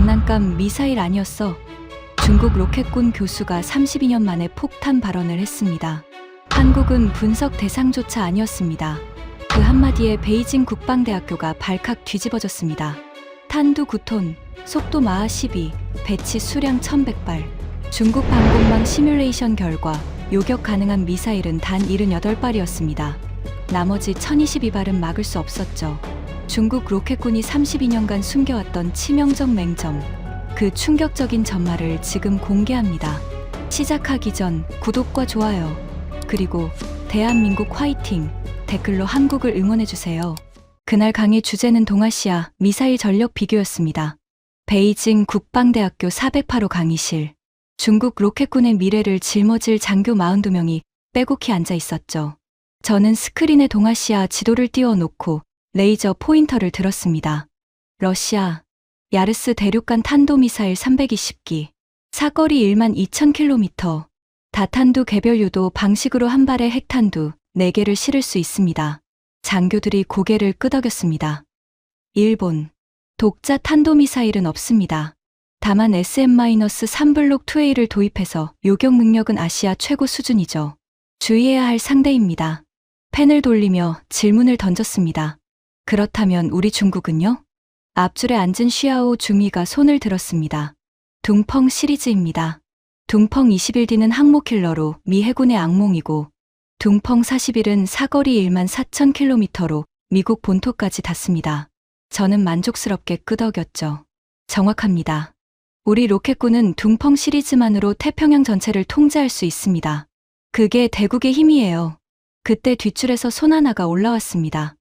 장난감 미사일 아니었어. 중국 로켓군 교수가 32년 만에 폭탄 발언을 했습니다. 한국은 분석 대상조차 아니었습니다. 그 한마디에 베이징 국방대학교가 발칵 뒤집어졌습니다. 탄두 9톤, 속도 마하 12, 배치 수량 1100발. 중국 방공망 시뮬레이션 결과 요격 가능한 미사일은 단 78발이었습니다. 나머지 1022발은 막을 수 없었죠. 중국 로켓군이 32년간 숨겨왔던 치명적 맹점, 그 충격적인 전말을 지금 공개합니다. 시작하기 전 구독과 좋아요, 그리고 대한민국 화이팅 댓글로 한국을 응원해주세요. 그날 강의 주제는 동아시아 미사일 전력 비교였습니다. 베이징 국방대학교 408호 강의실. 중국 로켓군의 미래를 짊어질 장교 42명이 빼곡히 앉아 있었죠. 저는 스크린에 동아시아 지도를 띄워놓고 레이저 포인터를 들었습니다. 러시아, 야르스 대륙간 탄도미사일 320기, 사거리 1만 2,000km, 다탄두 개별 유도 방식으로 한 발에 핵탄두 4개를 실을 수 있습니다. 장교들이 고개를 끄덕였습니다. 일본, 독자 탄도미사일은 없습니다. 다만 SM-3블록 2A를 도입해서 요격 능력은 아시아 최고 수준이죠. 주의해야 할 상대입니다. 펜을 돌리며 질문을 던졌습니다. 그렇다면 우리 중국은요? 앞줄에 앉은 쉬아오 중위가 손을 들었습니다. 둥펑 시리즈입니다. 둥펑 21D는 항모킬러로 미 해군의 악몽이고, 둥펑 41은 사거리 1만 4,000km로 미국 본토까지 닿습니다. 저는 만족스럽게 끄덕였죠. 정확합니다. 우리 로켓군은 둥펑 시리즈만으로 태평양 전체를 통제할 수 있습니다. 그게 대국의 힘이에요. 그때 뒷줄에서 손 하나가 올라왔습니다.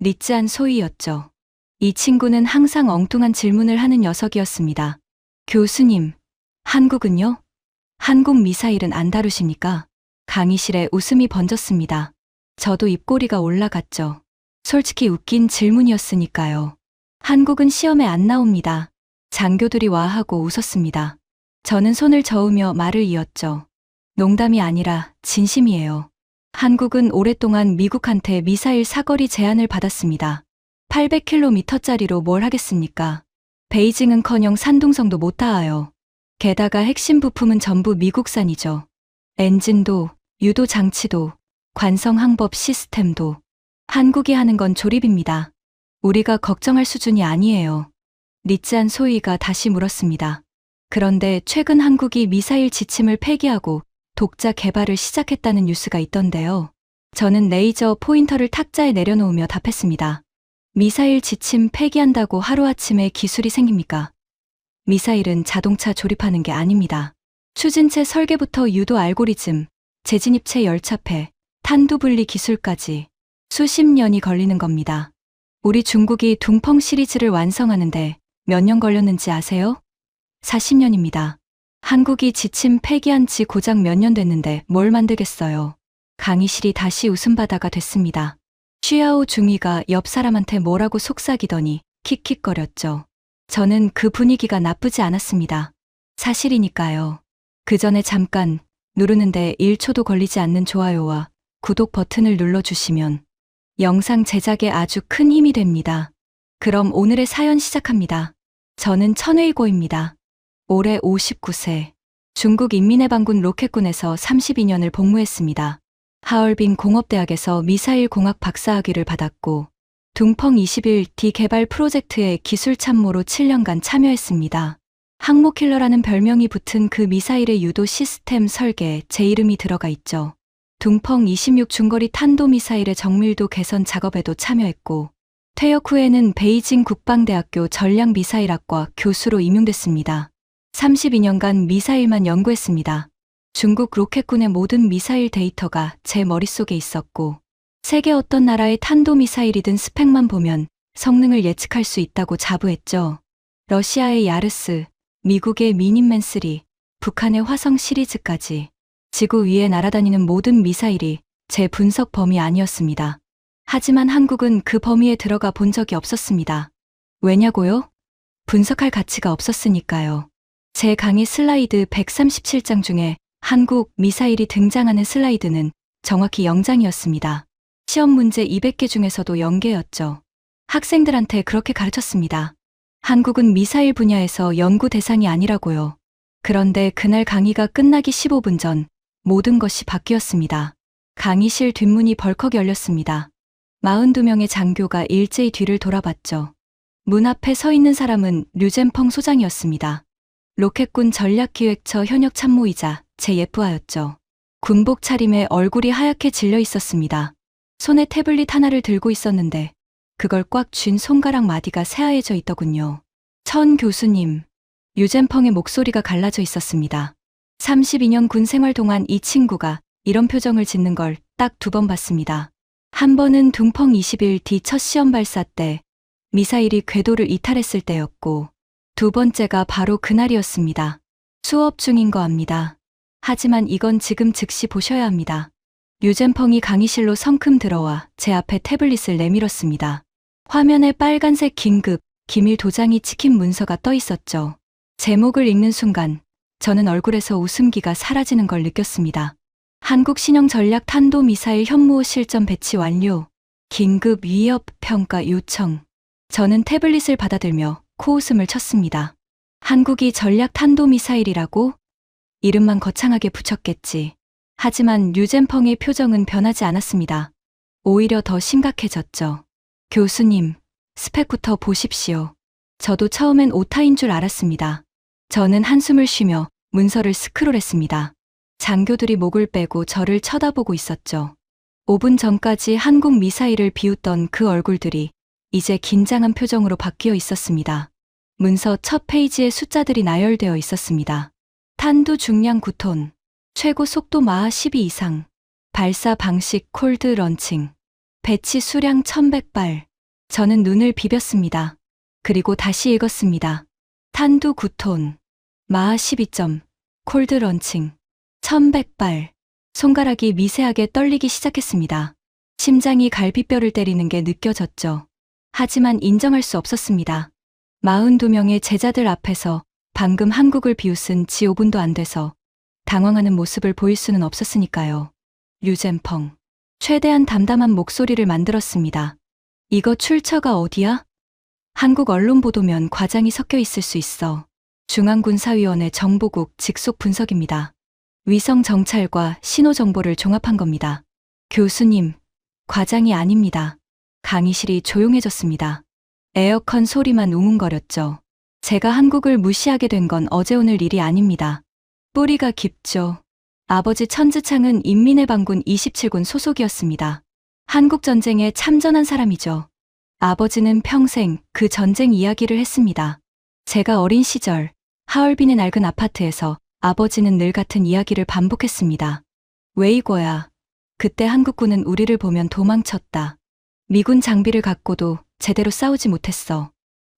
리쯔안 소이였죠. 이 친구는 항상 엉뚱한 질문을 하는 녀석이었습니다. 교수님, 한국은요? 한국 미사일은 안 다루십니까? 강의실에 웃음이 번졌습니다. 저도 입꼬리가 올라갔죠. 솔직히 웃긴 질문이었으니까요. 한국은 시험에 안 나옵니다. 장교들이 와하고 웃었습니다. 저는 손을 저으며 말을 이었죠. 농담이 아니라 진심이에요. 한국은 오랫동안 미국한테 미사일 사거리 제한을 받았습니다. 800km짜리로 뭘 하겠습니까? 베이징은커녕 산둥성도 못 닿아요. 게다가 핵심 부품은 전부 미국산이죠. 엔진도, 유도 장치도, 관성 항법 시스템도. 한국이 하는 건 조립입니다. 우리가 걱정할 수준이 아니에요. 리쯔안 소이가 다시 물었습니다. 그런데 최근 한국이 미사일 지침을 폐기하고 독자 개발을 시작했다는 뉴스가 있던데요. 저는 레이저 포인터를 탁자에 내려놓으며 답했습니다. 미사일 지침 폐기한다고 하루아침에 기술이 생깁니까? 미사일은 자동차 조립하는 게 아닙니다. 추진체 설계부터 유도 알고리즘, 재진입체 열차폐, 탄두 분리 기술까지 수십 년이 걸리는 겁니다. 우리 중국이 둥펑 시리즈를 완성하는데 몇 년 걸렸는지 아세요? 40년입니다. 한국이 지침 폐기한 지 고작 몇 년 됐는데 뭘 만들겠어요. 강의실이 다시 웃음바다가 됐습니다. 쉬아오 중위가 옆 사람한테 뭐라고 속삭이더니 킥킥거렸죠. 저는 그 분위기가 나쁘지 않았습니다. 사실이니까요. 그 전에 잠깐 누르는데 1초도 걸리지 않는 좋아요와 구독 버튼을 눌러주시면 영상 제작에 아주 큰 힘이 됩니다. 그럼 오늘의 사연 시작합니다. 저는 천웨이고입니다. 올해 59세. 중국 인민해방군 로켓군에서 32년을 복무했습니다. 하얼빈 공업대학에서 미사일 공학 박사학위를 받았고 둥펑 21D 개발 프로젝트에 기술 참모로 7년간 참여했습니다. 항모킬러라는 별명이 붙은 그 미사일의 유도 시스템 설계에 제 이름이 들어가 있죠. 둥펑 26 중거리 탄도미사일의 정밀도 개선 작업에도 참여했고 퇴역 후에는 베이징 국방대학교 전략미사일학과 교수로 임용됐습니다. 32년간 미사일만 연구했습니다. 중국 로켓군의 모든 미사일 데이터가 제 머릿속에 있었고 세계 어떤 나라의 탄도미사일이든 스펙만 보면 성능을 예측할 수 있다고 자부했죠. 러시아의 야르스, 미국의 미닌맨 3, 북한의 화성 시리즈까지 지구 위에 날아다니는 모든 미사일이 제 분석 범위 아니었습니다. 하지만 한국은 그 범위에 들어가 본 적이 없었습니다. 왜냐고요? 분석할 가치가 없었으니까요. 제 강의 슬라이드 137장 중에 한국 미사일이 등장하는 슬라이드는 정확히 0장이었습니다. 시험 문제 200개 중에서도 0개였죠. 학생들한테 그렇게 가르쳤습니다. 한국은 미사일 분야에서 연구 대상이 아니라고요. 그런데 그날 강의가 끝나기 15분 전 모든 것이 바뀌었습니다. 강의실 뒷문이 벌컥 열렸습니다. 42명의 장교가 일제히 뒤를 돌아봤죠. 문 앞에 서 있는 사람은 류젠펑 소장이었습니다. 로켓군 전략기획처 현역 참모이자 제 예프아였죠. 군복 차림에 얼굴이 하얗게 질려 있었습니다. 손에 태블릿 하나를 들고 있었는데 그걸 꽉 쥔 손가락 마디가 새하얘져 있더군요. 천 교수님. 류젠펑의 목소리가 갈라져 있었습니다. 32년 군 생활 동안 이 친구가 이런 표정을 짓는 걸 딱 2번 봤습니다. 한 번은 둥펑 21D 첫 시험 발사 때 미사일이 궤도를 이탈했을 때였고, 2번째가 바로 그날이었습니다. 수업 중인 거 압니다. 하지만 이건 지금 즉시 보셔야 합니다. 류젠펑이 강의실로 성큼 들어와 제 앞에 태블릿을 내밀었습니다. 화면에 빨간색 긴급, 기밀 도장이 찍힌 문서가 떠 있었죠. 제목을 읽는 순간 저는 얼굴에서 웃음기가 사라지는 걸 느꼈습니다. 한국 신형 전략 탄도미사일 현무호 실전 배치 완료. 긴급 위협 평가 요청. 저는 태블릿을 받아들며 코웃음을 쳤습니다. 한국이 전략 탄도미사일이라고? 이름만 거창하게 붙였겠지. 하지만 류젠펑의 표정은 변하지 않았습니다. 오히려 더 심각해졌죠. 교수님, 스펙부터 보십시오. 저도 처음엔 오타인 줄 알았습니다. 저는 한숨을 쉬며 문서를 스크롤했습니다. 장교들이 목을 빼고 저를 쳐다보고 있었죠. 5분 전까지 한국 미사일을 비웃던 그 얼굴들이 이제 긴장한 표정으로 바뀌어 있었습니다. 문서 첫 페이지에 숫자들이 나열되어 있었습니다. 탄두 중량 9톤, 최고 속도 마하 12 이상, 발사 방식 콜드 런칭, 배치 수량 1100발. 저는 눈을 비볐습니다. 그리고 다시 읽었습니다. 탄두 9톤, 마하 12점, 콜드 런칭, 1100발. 손가락이 미세하게 떨리기 시작했습니다. 심장이 갈비뼈를 때리는 게 느껴졌죠. 하지만 인정할 수 없었습니다. 42명의 제자들 앞에서 방금 한국을 비웃은 지 5분도 안 돼서 당황하는 모습을 보일 수는 없었으니까요. 류젠펑. 최대한 담담한 목소리를 만들었습니다. 이거 출처가 어디야? 한국 언론 보도면 과장이 섞여 있을 수 있어. 중앙군사위원회 정보국 직속 분석입니다. 위성 정찰과 신호 정보를 종합한 겁니다. 교수님, 과장이 아닙니다. 강의실이 조용해졌습니다. 에어컨 소리만 웅웅거렸죠. 제가 한국을 무시하게 된 건 어제 오늘 일이 아닙니다. 뿌리가 깊죠. 아버지 천지창은 인민해방군 27군 소속이었습니다. 한국전쟁에 참전한 사람이죠. 아버지는 평생 그 전쟁 이야기를 했습니다. 제가 어린 시절 하얼빈의 낡은 아파트에서 아버지는 늘 같은 이야기를 반복했습니다. 왜 이거야? 그때 한국군은 우리를 보면 도망쳤다. 미군 장비를 갖고도 제대로 싸우지 못했어.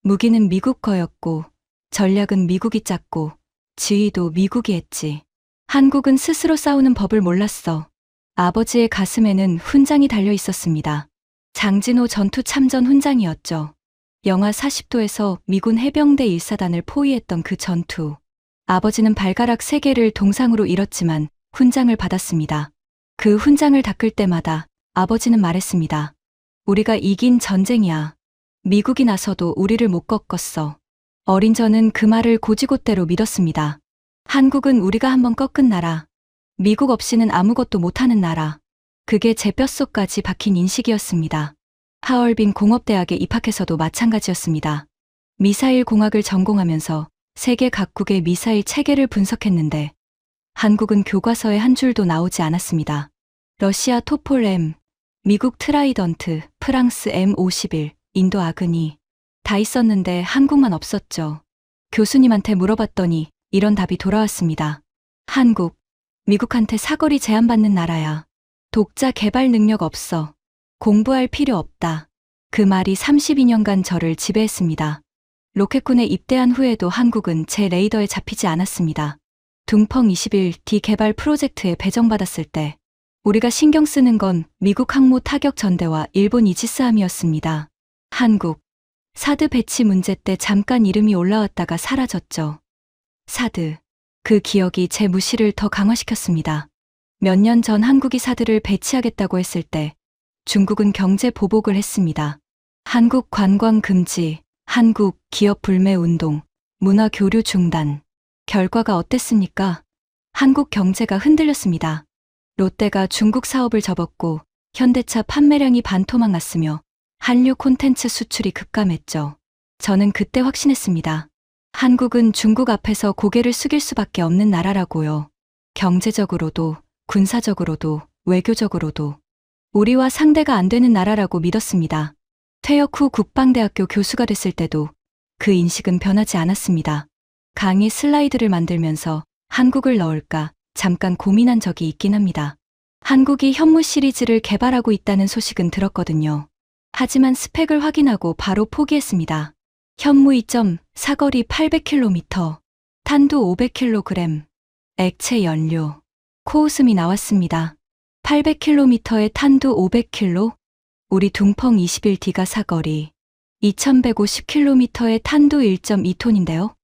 무기는 미국 거였고, 전략은 미국이 짰고, 지휘도 미국이 했지. 한국은 스스로 싸우는 법을 몰랐어. 아버지의 가슴에는 훈장이 달려 있었습니다. 장진호 전투 참전 훈장이었죠. 영하 40도에서 미군 해병대 1사단을 포위했던 그 전투. 아버지는 발가락 3개를 동상으로 잃었지만 훈장을 받았습니다. 그 훈장을 닦을 때마다 아버지는 말했습니다. 우리가 이긴 전쟁이야. 미국이 나서도 우리를 못 꺾었어. 어린 저는 그 말을 고지곳대로 믿었습니다. 한국은 우리가 한번 꺾은 나라. 미국 없이는 아무것도 못하는 나라. 그게 제 뼛속까지 박힌 인식이었습니다. 하얼빈 공업대학에 입학해서도 마찬가지였습니다. 미사일 공학을 전공하면서 세계 각국의 미사일 체계를 분석했는데 한국은 교과서에 한 줄도 나오지 않았습니다. 러시아 토폴 M, 미국 트라이던트, 프랑스 M51, 인도 아그니 다 있었는데 한국만 없었죠. 교수님한테 물어봤더니 이런 답이 돌아왔습니다. 한국, 미국한테 사거리 제한받는 나라야. 독자 개발 능력 없어. 공부할 필요 없다. 그 말이 32년간 저를 지배했습니다. 로켓군에 입대한 후에도 한국은 제 레이더에 잡히지 않았습니다. 둥펑 21D 개발 프로젝트에 배정받았을 때 우리가 신경 쓰는 건 미국 항모 타격 전대와 일본 이지스함이었습니다. 한국, 사드 배치 문제 때 잠깐 이름이 올라왔다가 사라졌죠. 사드, 그 기억이 제 무시를 더 강화시켰습니다. 몇 년 전 한국이 사드를 배치하겠다고 했을 때 중국은 경제 보복을 했습니다. 한국 관광 금지, 한국 기업 불매 운동, 문화 교류 중단. 결과가 어땠습니까? 한국 경제가 흔들렸습니다. 롯데가 중국 사업을 접었고 현대차 판매량이 반토막 났으며 한류 콘텐츠 수출이 급감했죠. 저는 그때 확신했습니다. 한국은 중국 앞에서 고개를 숙일 수밖에 없는 나라라고요. 경제적으로도, 군사적으로도, 외교적으로도 우리와 상대가 안 되는 나라라고 믿었습니다. 퇴역 후 국방대학교 교수가 됐을 때도 그 인식은 변하지 않았습니다. 강의 슬라이드를 만들면서 한국을 넣을까 잠깐 고민한 적이 있긴 합니다. 한국이 현무 시리즈를 개발하고 있다는 소식은 들었거든요. 하지만 스펙을 확인하고 바로 포기했습니다. 현무 2점, 사거리 800km, 탄두 500kg, 액체 연료, 코웃음이 나왔습니다. 800km에 탄두 500kg, 우리 둥펑 21D가 사거리 2150km에 탄두 1.2톤인데요.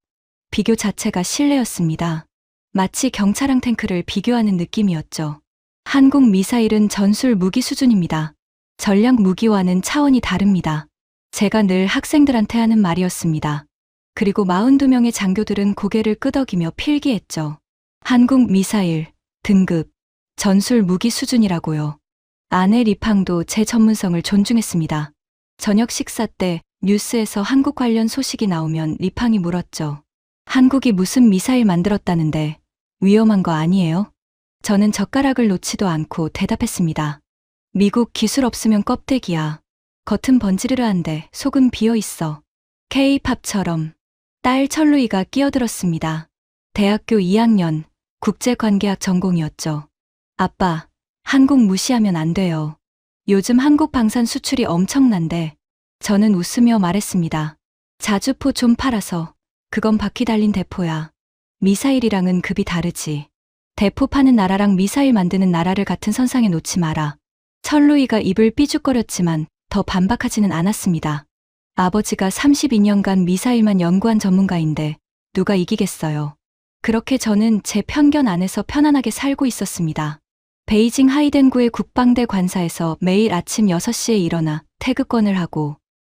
비교 자체가 실례였습니다. 마치 경차랑 탱크를 비교하는 느낌이었죠. 한국 미사일은 전술 무기 수준입니다. 전략 무기와는 차원이 다릅니다. 제가 늘 학생들한테 하는 말이었습니다. 그리고 42명의 장교들은 고개를 끄덕이며 필기했죠. 한국 미사일, 등급, 전술 무기 수준이라고요. 아내 리팡도 제 전문성을 존중했습니다. 저녁 식사 때 뉴스에서 한국 관련 소식이 나오면 리팡이 물었죠. 한국이 무슨 미사일 만들었다는데 위험한 거 아니에요? 저는 젓가락을 놓지도 않고 대답했습니다. 미국 기술 없으면 껍데기야. 겉은 번지르르한데 속은 비어있어. K-팝처럼. 딸 철루이가 끼어들었습니다. 대학교 2학년 국제관계학 전공이었죠. 아빠, 한국 무시하면 안 돼요. 요즘 한국 방산 수출이 엄청난데. 저는 웃으며 말했습니다. 자주포 좀 팔아서. 그건 바퀴 달린 대포야. 미사일이랑은 급이 다르지. 대포 파는 나라랑 미사일 만드는 나라를 같은 선상에 놓지 마라. 철루이가 입을 삐죽거렸지만 더 반박하지는 않았습니다. 아버지가 32년간 미사일만 연구한 전문가인데 누가 이기겠어요. 그렇게 저는 제 편견 안에서 편안하게 살고 있었습니다. 베이징 하이덴구의 국방대 관사에서 매일 아침 6시에 일어나 태극권을 하고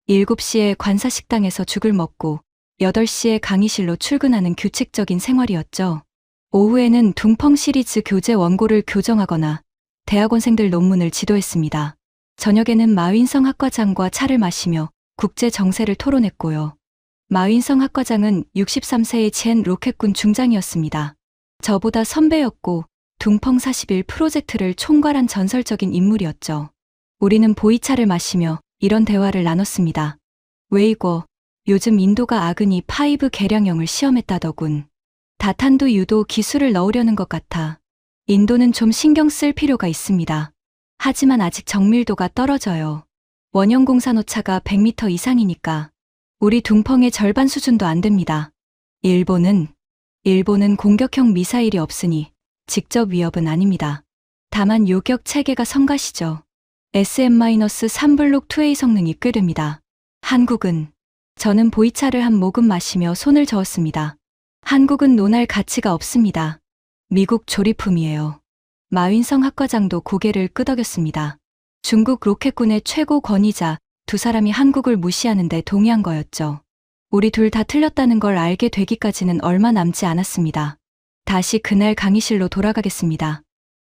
7시에 관사 식당에서 죽을 먹고 8시에 강의실로 출근하는 규칙적인 생활이었죠. 오후에는 둥펑 시리즈 교재 원고를 교정하거나 대학원생들 논문을 지도했습니다. 저녁에는 마윈성 학과장과 차를 마시며 국제 정세를 토론했고요. 마윈성 학과장은 63세의 젠 로켓군 중장이었습니다. 저보다 선배였고 둥펑 41 프로젝트를 총괄한 전설적인 인물이었죠. 우리는 보이차를 마시며 이런 대화를 나눴습니다. 웨이거, 요즘 인도가 아그니 5 개량형을 시험했다더군. 다탄두 유도 기술을 넣으려는 것 같아. 인도는 좀 신경 쓸 필요가 있습니다. 하지만 아직 정밀도가 떨어져요. 원형 공산 오차가 100m 이상이니까. 우리 둥펑의 절반 수준도 안 됩니다. 일본은 공격형 미사일이 없으니 직접 위협은 아닙니다. 다만 요격 체계가 성가시죠. SM-3블록 2A 성능이 꽤 됩니다. 한국은 저는 보이차를 한 모금 마시며 손을 저었습니다. 한국은 논할 가치가 없습니다. 미국 조리품이에요. 마윈성 학과장도 고개를 끄덕였습니다. 중국 로켓군의 최고 권위자 두 사람이 한국을 무시하는데 동의한 거였죠. 우리 둘 다 틀렸다는 걸 알게 되기까지는 얼마 남지 않았습니다. 다시 그날 강의실로 돌아가겠습니다.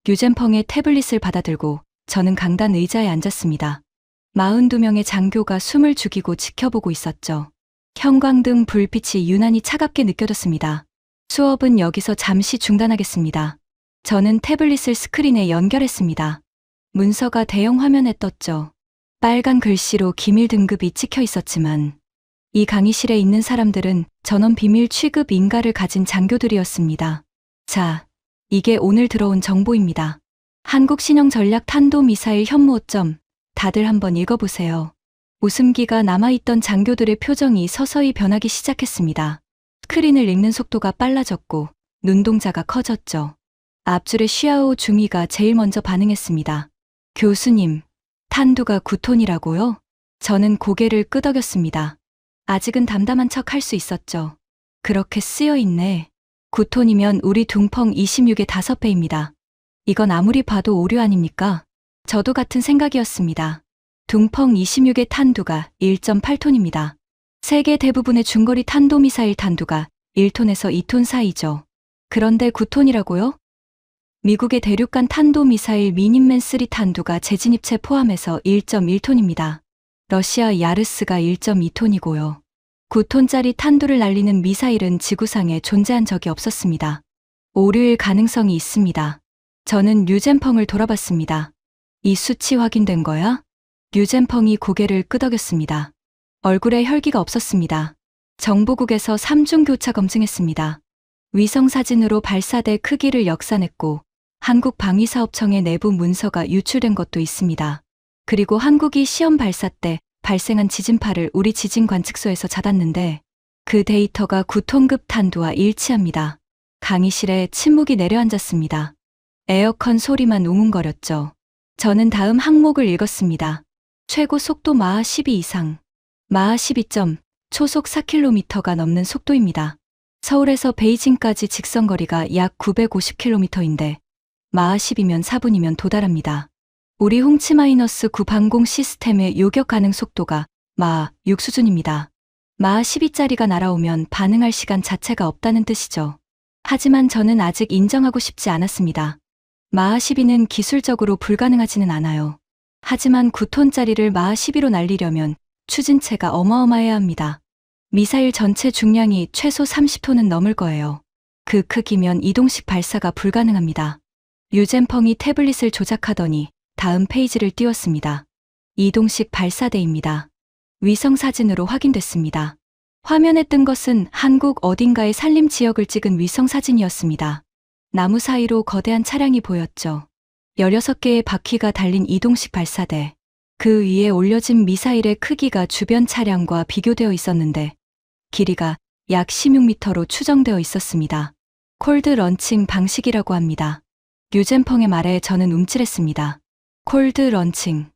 유젠펑의 태블릿을 받아들고 저는 강단 의자에 앉았습니다. 42명의 장교가 숨을 죽이고 지켜보고 있었죠. 형광등 불빛이 유난히 차갑게 느껴졌습니다. 수업은 여기서 잠시 중단하겠습니다. 저는 태블릿을 스크린에 연결했습니다. 문서가 대형 화면에 떴죠. 빨간 글씨로 기밀 등급이 찍혀 있었지만 이 강의실에 있는 사람들은 전원 비밀 취급 인가를 가진 장교들이었습니다. 자, 이게 오늘 들어온 정보입니다. 한국 신형 전략 탄도미사일 현무 5점. 다들 한번 읽어보세요. 웃음기가 남아있던 장교들의 표정이 서서히 변하기 시작했습니다. 스크린을 읽는 속도가 빨라졌고 눈동자가 커졌죠. 앞줄의 쉬아오 중위가 제일 먼저 반응했습니다. 교수님, 탄두가 9톤이라고요? 저는 고개를 끄덕였습니다. 아직은 담담한 척 할 수 있었죠. 그렇게 쓰여있네. 9톤이면 우리 둥펑 26의 5배입니다. 이건 아무리 봐도 오류 아닙니까? 저도 같은 생각이었습니다. 둥펑 26의 탄두가 1.8톤입니다. 세계 대부분의 중거리 탄도미사일 탄두가 1톤에서 2톤 사이죠. 그런데 9톤이라고요? 미국의 대륙간 탄도미사일 미닌맨 3 탄두가 재진입체 포함해서 1.1톤입니다. 러시아 야르스가 1.2톤이고요. 9톤짜리 탄두를 날리는 미사일은 지구상에 존재한 적이 없었습니다. 오류일 가능성이 있습니다. 저는 류젠펑을 돌아봤습니다. 이 수치 확인된 거야? 류젠펑이 고개를 끄덕였습니다. 얼굴에 혈기가 없었습니다. 정보국에서 3중 교차 검증했습니다. 위성 사진으로 발사대 크기를 역산했고 한국방위사업청의 내부 문서가 유출된 것도 있습니다. 그리고 한국이 시험 발사 때 발생한 지진파를 우리 지진관측소에서 잡았는데 그 데이터가 9톤급 탄두와 일치합니다. 강의실에 침묵이 내려앉았습니다. 에어컨 소리만 웅웅거렸죠. 저는 다음 항목을 읽었습니다. 최고 속도 마하 12 이상. 마하 12점, 초속 4km가 넘는 속도입니다. 서울에서 베이징까지 직선거리가 약 950km인데 마하 10이면 4분이면 도달합니다. 우리 홍치-9 방공 시스템의 요격 가능 속도가 마하 6 수준입니다. 마하 12짜리가 날아오면 반응할 시간 자체가 없다는 뜻이죠. 하지만 저는 아직 인정하고 싶지 않았습니다. 마하 12는 기술적으로 불가능하지는 않아요. 하지만 9톤짜리를 마하 12로 날리려면 추진체가 어마어마해야 합니다. 미사일 전체 중량이 최소 30톤은 넘을 거예요. 그 크기면 이동식 발사가 불가능합니다. 류젠펑이 태블릿을 조작하더니 다음 페이지를 띄웠습니다. 이동식 발사대입니다. 위성 사진으로 확인됐습니다. 화면에 뜬 것은 한국 어딘가의 산림 지역을 찍은 위성 사진이었습니다. 나무 사이로 거대한 차량이 보였죠. 16개의 바퀴가 달린 이동식 발사대. 그 위에 올려진 미사일의 크기가 주변 차량과 비교되어 있었는데 길이가 약 16m로 추정되어 있었습니다. 콜드 런칭 방식이라고 합니다. 류젠펑의 말에 저는 움찔했습니다. 콜드 런칭.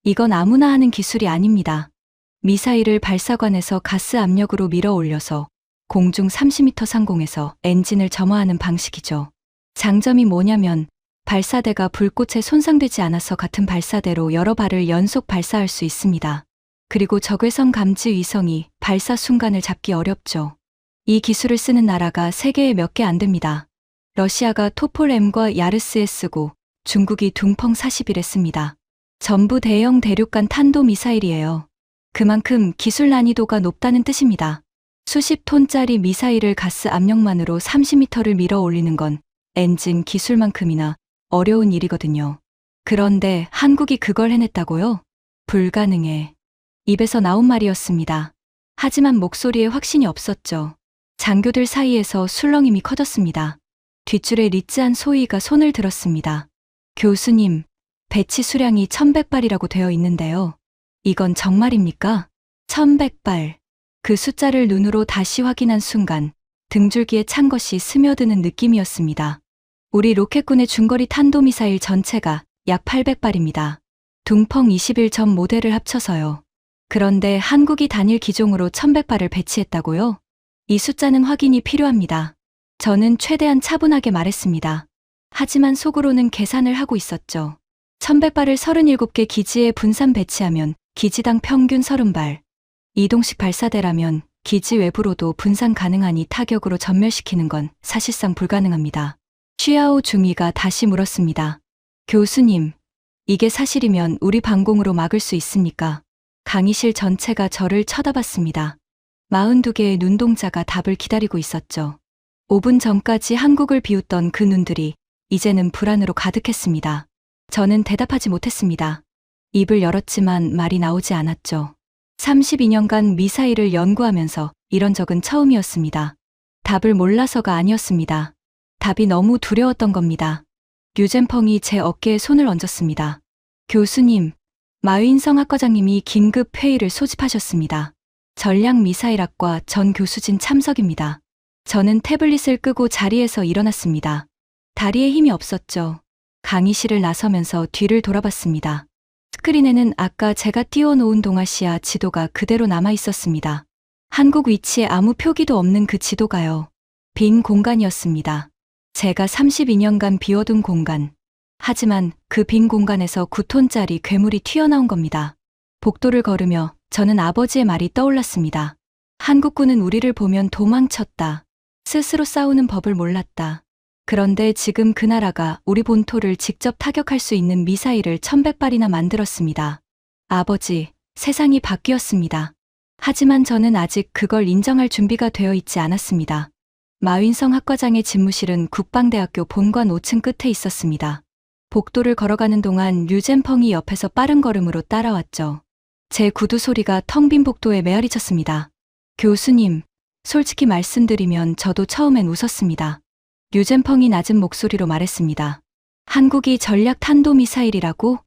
이건 아무나 하는 기술이 아닙니다. 미사일을 발사관에서 가스 압력으로 밀어 올려서 공중 30m 상공에서 엔진을 점화하는 방식이죠. 장점이 뭐냐면 발사대가 불꽃에 손상되지 않아서 같은 발사대로 여러 발을 연속 발사할 수 있습니다. 그리고 적외선 감지 위성이 발사 순간을 잡기 어렵죠. 이 기술을 쓰는 나라가 세계에 몇 개 안 됩니다. 러시아가 토폴-M과 야르스에 쓰고 중국이 둥펑 41에 씁니다. 전부 대형 대륙간 탄도미사일이에요. 그만큼 기술 난이도가 높다는 뜻입니다. 수십 톤짜리 미사일을 가스 압력만으로 30m를 밀어 올리는 건 엔진 기술만큼이나 어려운 일이거든요. 그런데 한국이 그걸 해냈다고요? 불가능해. 입에서 나온 말이었습니다. 하지만 목소리에 확신이 없었죠. 장교들 사이에서 술렁임이 커졌습니다. 뒷줄에 리츠한 소희가 손을 들었습니다. 교수님, 배치 수량이 1100발이라고 되어 있는데요. 이건 정말입니까? 1100발. 그 숫자를 눈으로 다시 확인한 순간 등줄기에 찬 것이 스며드는 느낌이었습니다. 우리 로켓군의 중거리 탄도미사일 전체가 약 800발입니다. 둥펑 21점 모델을 합쳐서요. 그런데 한국이 단일 기종으로 1100발을 배치했다고요? 이 숫자는 확인이 필요합니다. 저는 최대한 차분하게 말했습니다. 하지만 속으로는 계산을 하고 있었죠. 1100발을 37개 기지에 분산 배치하면 기지당 평균 30발. 이동식 발사대라면 기지 외부로도 분산 가능하니 타격으로 전멸시키는 건 사실상 불가능합니다. 쉬아오 중위가 다시 물었습니다. 교수님, 이게 사실이면 우리 방공으로 막을 수 있습니까? 강의실 전체가 저를 쳐다봤습니다. 42개의 눈동자가 답을 기다리고 있었죠. 5분 전까지 한국을 비웃던 그 눈들이 이제는 불안으로 가득했습니다. 저는 대답하지 못했습니다. 입을 열었지만 말이 나오지 않았죠. 32년간 미사일을 연구하면서 이런 적은 처음이었습니다. 답을 몰라서가 아니었습니다. 답이 너무 두려웠던 겁니다. 류젠펑이 제 어깨에 손을 얹었습니다. 교수님, 마윈성 학과장님이 긴급 회의를 소집하셨습니다. 전략미사일학과 전 교수진 참석입니다. 저는 태블릿을 끄고 자리에서 일어났습니다. 다리에 힘이 없었죠. 강의실을 나서면서 뒤를 돌아봤습니다. 스크린에는 아까 제가 띄워놓은 동아시아 지도가 그대로 남아 있었습니다. 한국 위치에 아무 표기도 없는 그 지도가요. 빈 공간이었습니다. 제가 32년간 비워둔 공간. 하지만 그 빈 공간에서 9톤짜리 괴물이 튀어나온 겁니다. 복도를 걸으며 저는 아버지의 말이 떠올랐습니다. 한국군은 우리를 보면 도망쳤다. 스스로 싸우는 법을 몰랐다. 그런데 지금 그 나라가 우리 본토를 직접 타격할 수 있는 미사일을 1100발이나 만들었습니다. 아버지, 세상이 바뀌었습니다. 하지만 저는 아직 그걸 인정할 준비가 되어 있지 않았습니다. 마윈성 학과장의 집무실은 국방대학교 본관 5층 끝에 있었습니다. 복도를 걸어가는 동안 류젠펑이 옆에서 빠른 걸음으로 따라왔죠. 제 구두 소리가 텅 빈 복도에 메아리 쳤습니다. 교수님, 솔직히 말씀드리면 저도 처음엔 웃었습니다. 류젠펑이 낮은 목소리로 말했습니다. 한국이 전략 탄도미사일이라고?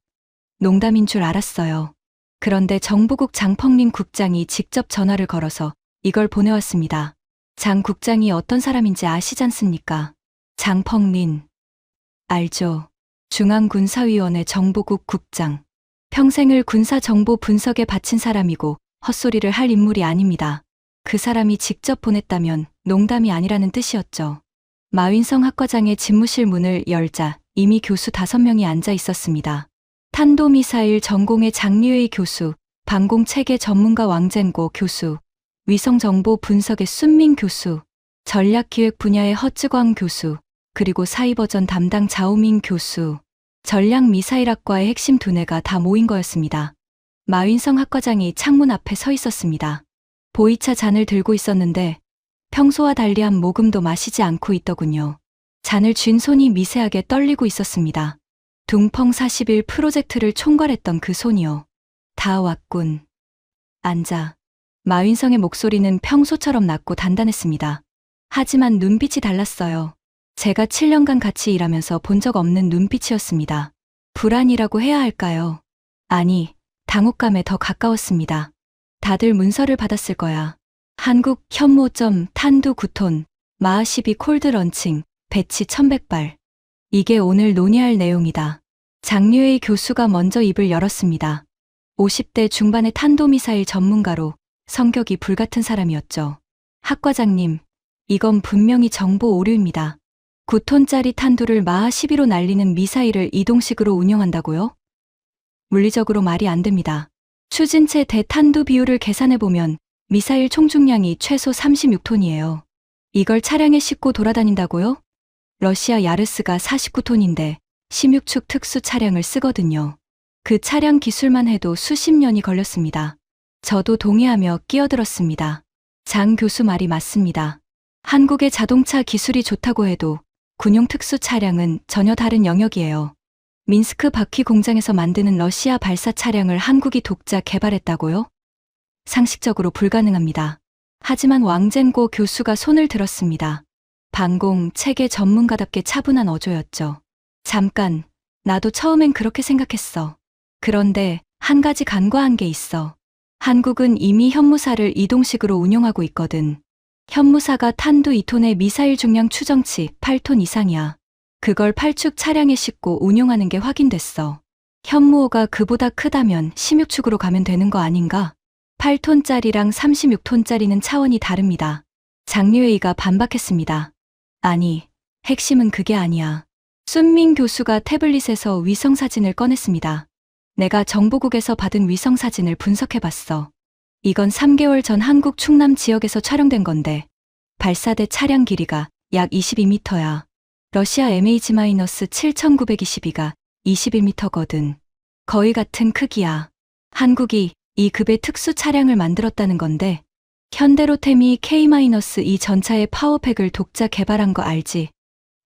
농담인 줄 알았어요. 그런데 정보국 장펑린 국장이 직접 전화를 걸어서 이걸 보내왔습니다. 장 국장이 어떤 사람인지 아시잖습니까? 장펑린. 알죠. 중앙군사위원회 정보국 국장. 평생을 군사정보 분석에 바친 사람이고 헛소리를 할 인물이 아닙니다. 그 사람이 직접 보냈다면 농담이 아니라는 뜻이었죠. 마윈성 학과장의 집무실 문을 열자 이미 교수 5명이 앉아 있었습니다. 탄도미사일 전공의 장류의 교수, 방공체계 전문가 왕젠고 교수, 위성정보 분석의 순민 교수, 전략기획 분야의 허쯔광 교수, 그리고 사이버전 담당 자오민 교수, 전략미사일학과의 핵심 두뇌가 다 모인 거였습니다. 마윈성 학과장이 창문 앞에 서 있었습니다. 보이차 잔을 들고 있었는데 평소와 달리 한 모금도 마시지 않고 있더군요. 잔을 쥔 손이 미세하게 떨리고 있었습니다. 둥펑 41 프로젝트를 총괄했던 그 손이요. 다 왔군. 앉아. 마윈성의 목소리는 평소처럼 낮고 단단했습니다. 하지만 눈빛이 달랐어요. 제가 7년간 같이 일하면서 본 적 없는 눈빛이었습니다. 불안이라고 해야 할까요? 아니, 당혹감에 더 가까웠습니다. 다들 문서를 받았을 거야. 한국 현모점 탄두 9톤, 마하 12 콜드 런칭, 배치 1100발. 이게 오늘 논의할 내용이다. 장류의 교수가 먼저 입을 열었습니다. 50대 중반의 탄도미사일 전문가로 성격이 불같은 사람이었죠. 학과장님, 이건 분명히 정보 오류입니다. 9톤짜리 탄두를 마하 12로 날리는 미사일을 이동식으로 운용한다고요? 물리적으로 말이 안 됩니다. 추진체 대탄두 비율을 계산해보면 미사일 총중량이 최소 36톤이에요. 이걸 차량에 싣고 돌아다닌다고요? 러시아 야르스가 49톤인데 16축 특수 차량을 쓰거든요. 그 차량 기술만 해도 수십 년이 걸렸습니다. 저도 동의하며 끼어들었습니다. 장 교수 말이 맞습니다. 한국의 자동차 기술이 좋다고 해도 군용 특수 차량은 전혀 다른 영역이에요. 민스크 바퀴 공장에서 만드는 러시아 발사 차량을 한국이 독자 개발했다고요? 상식적으로 불가능합니다. 하지만 왕젠고 교수가 손을 들었습니다. 방공, 체계 전문가답게 차분한 어조였죠. 잠깐, 나도 처음엔 그렇게 생각했어. 그런데 한 가지 간과한 게 있어. 한국은 이미 현무사를 이동식으로 운용하고 있거든. 현무사가 탄두 2톤의 미사일 중량 추정치 8톤 이상이야. 그걸 8축 차량에 싣고 운용하는 게 확인됐어. 현무호가 그보다 크다면 16축으로 가면 되는 거 아닌가? 8톤짜리랑 36톤짜리는 차원이 다릅니다. 장류회의가 반박했습니다. 아니, 핵심은 그게 아니야. 순민 교수가 태블릿에서 위성사진을 꺼냈습니다. 내가 정보국에서 받은 위성사진을 분석해봤어. 이건 3개월 전 한국 충남 지역에서 촬영된 건데 발사대 차량 길이가 약 22m야. 러시아 MH-7922가 21m거든. 거의 같은 크기야. 한국이 이 급의 특수 차량을 만들었다는 건데 현대로템이 K-2 전차의 파워팩을 독자 개발한 거 알지?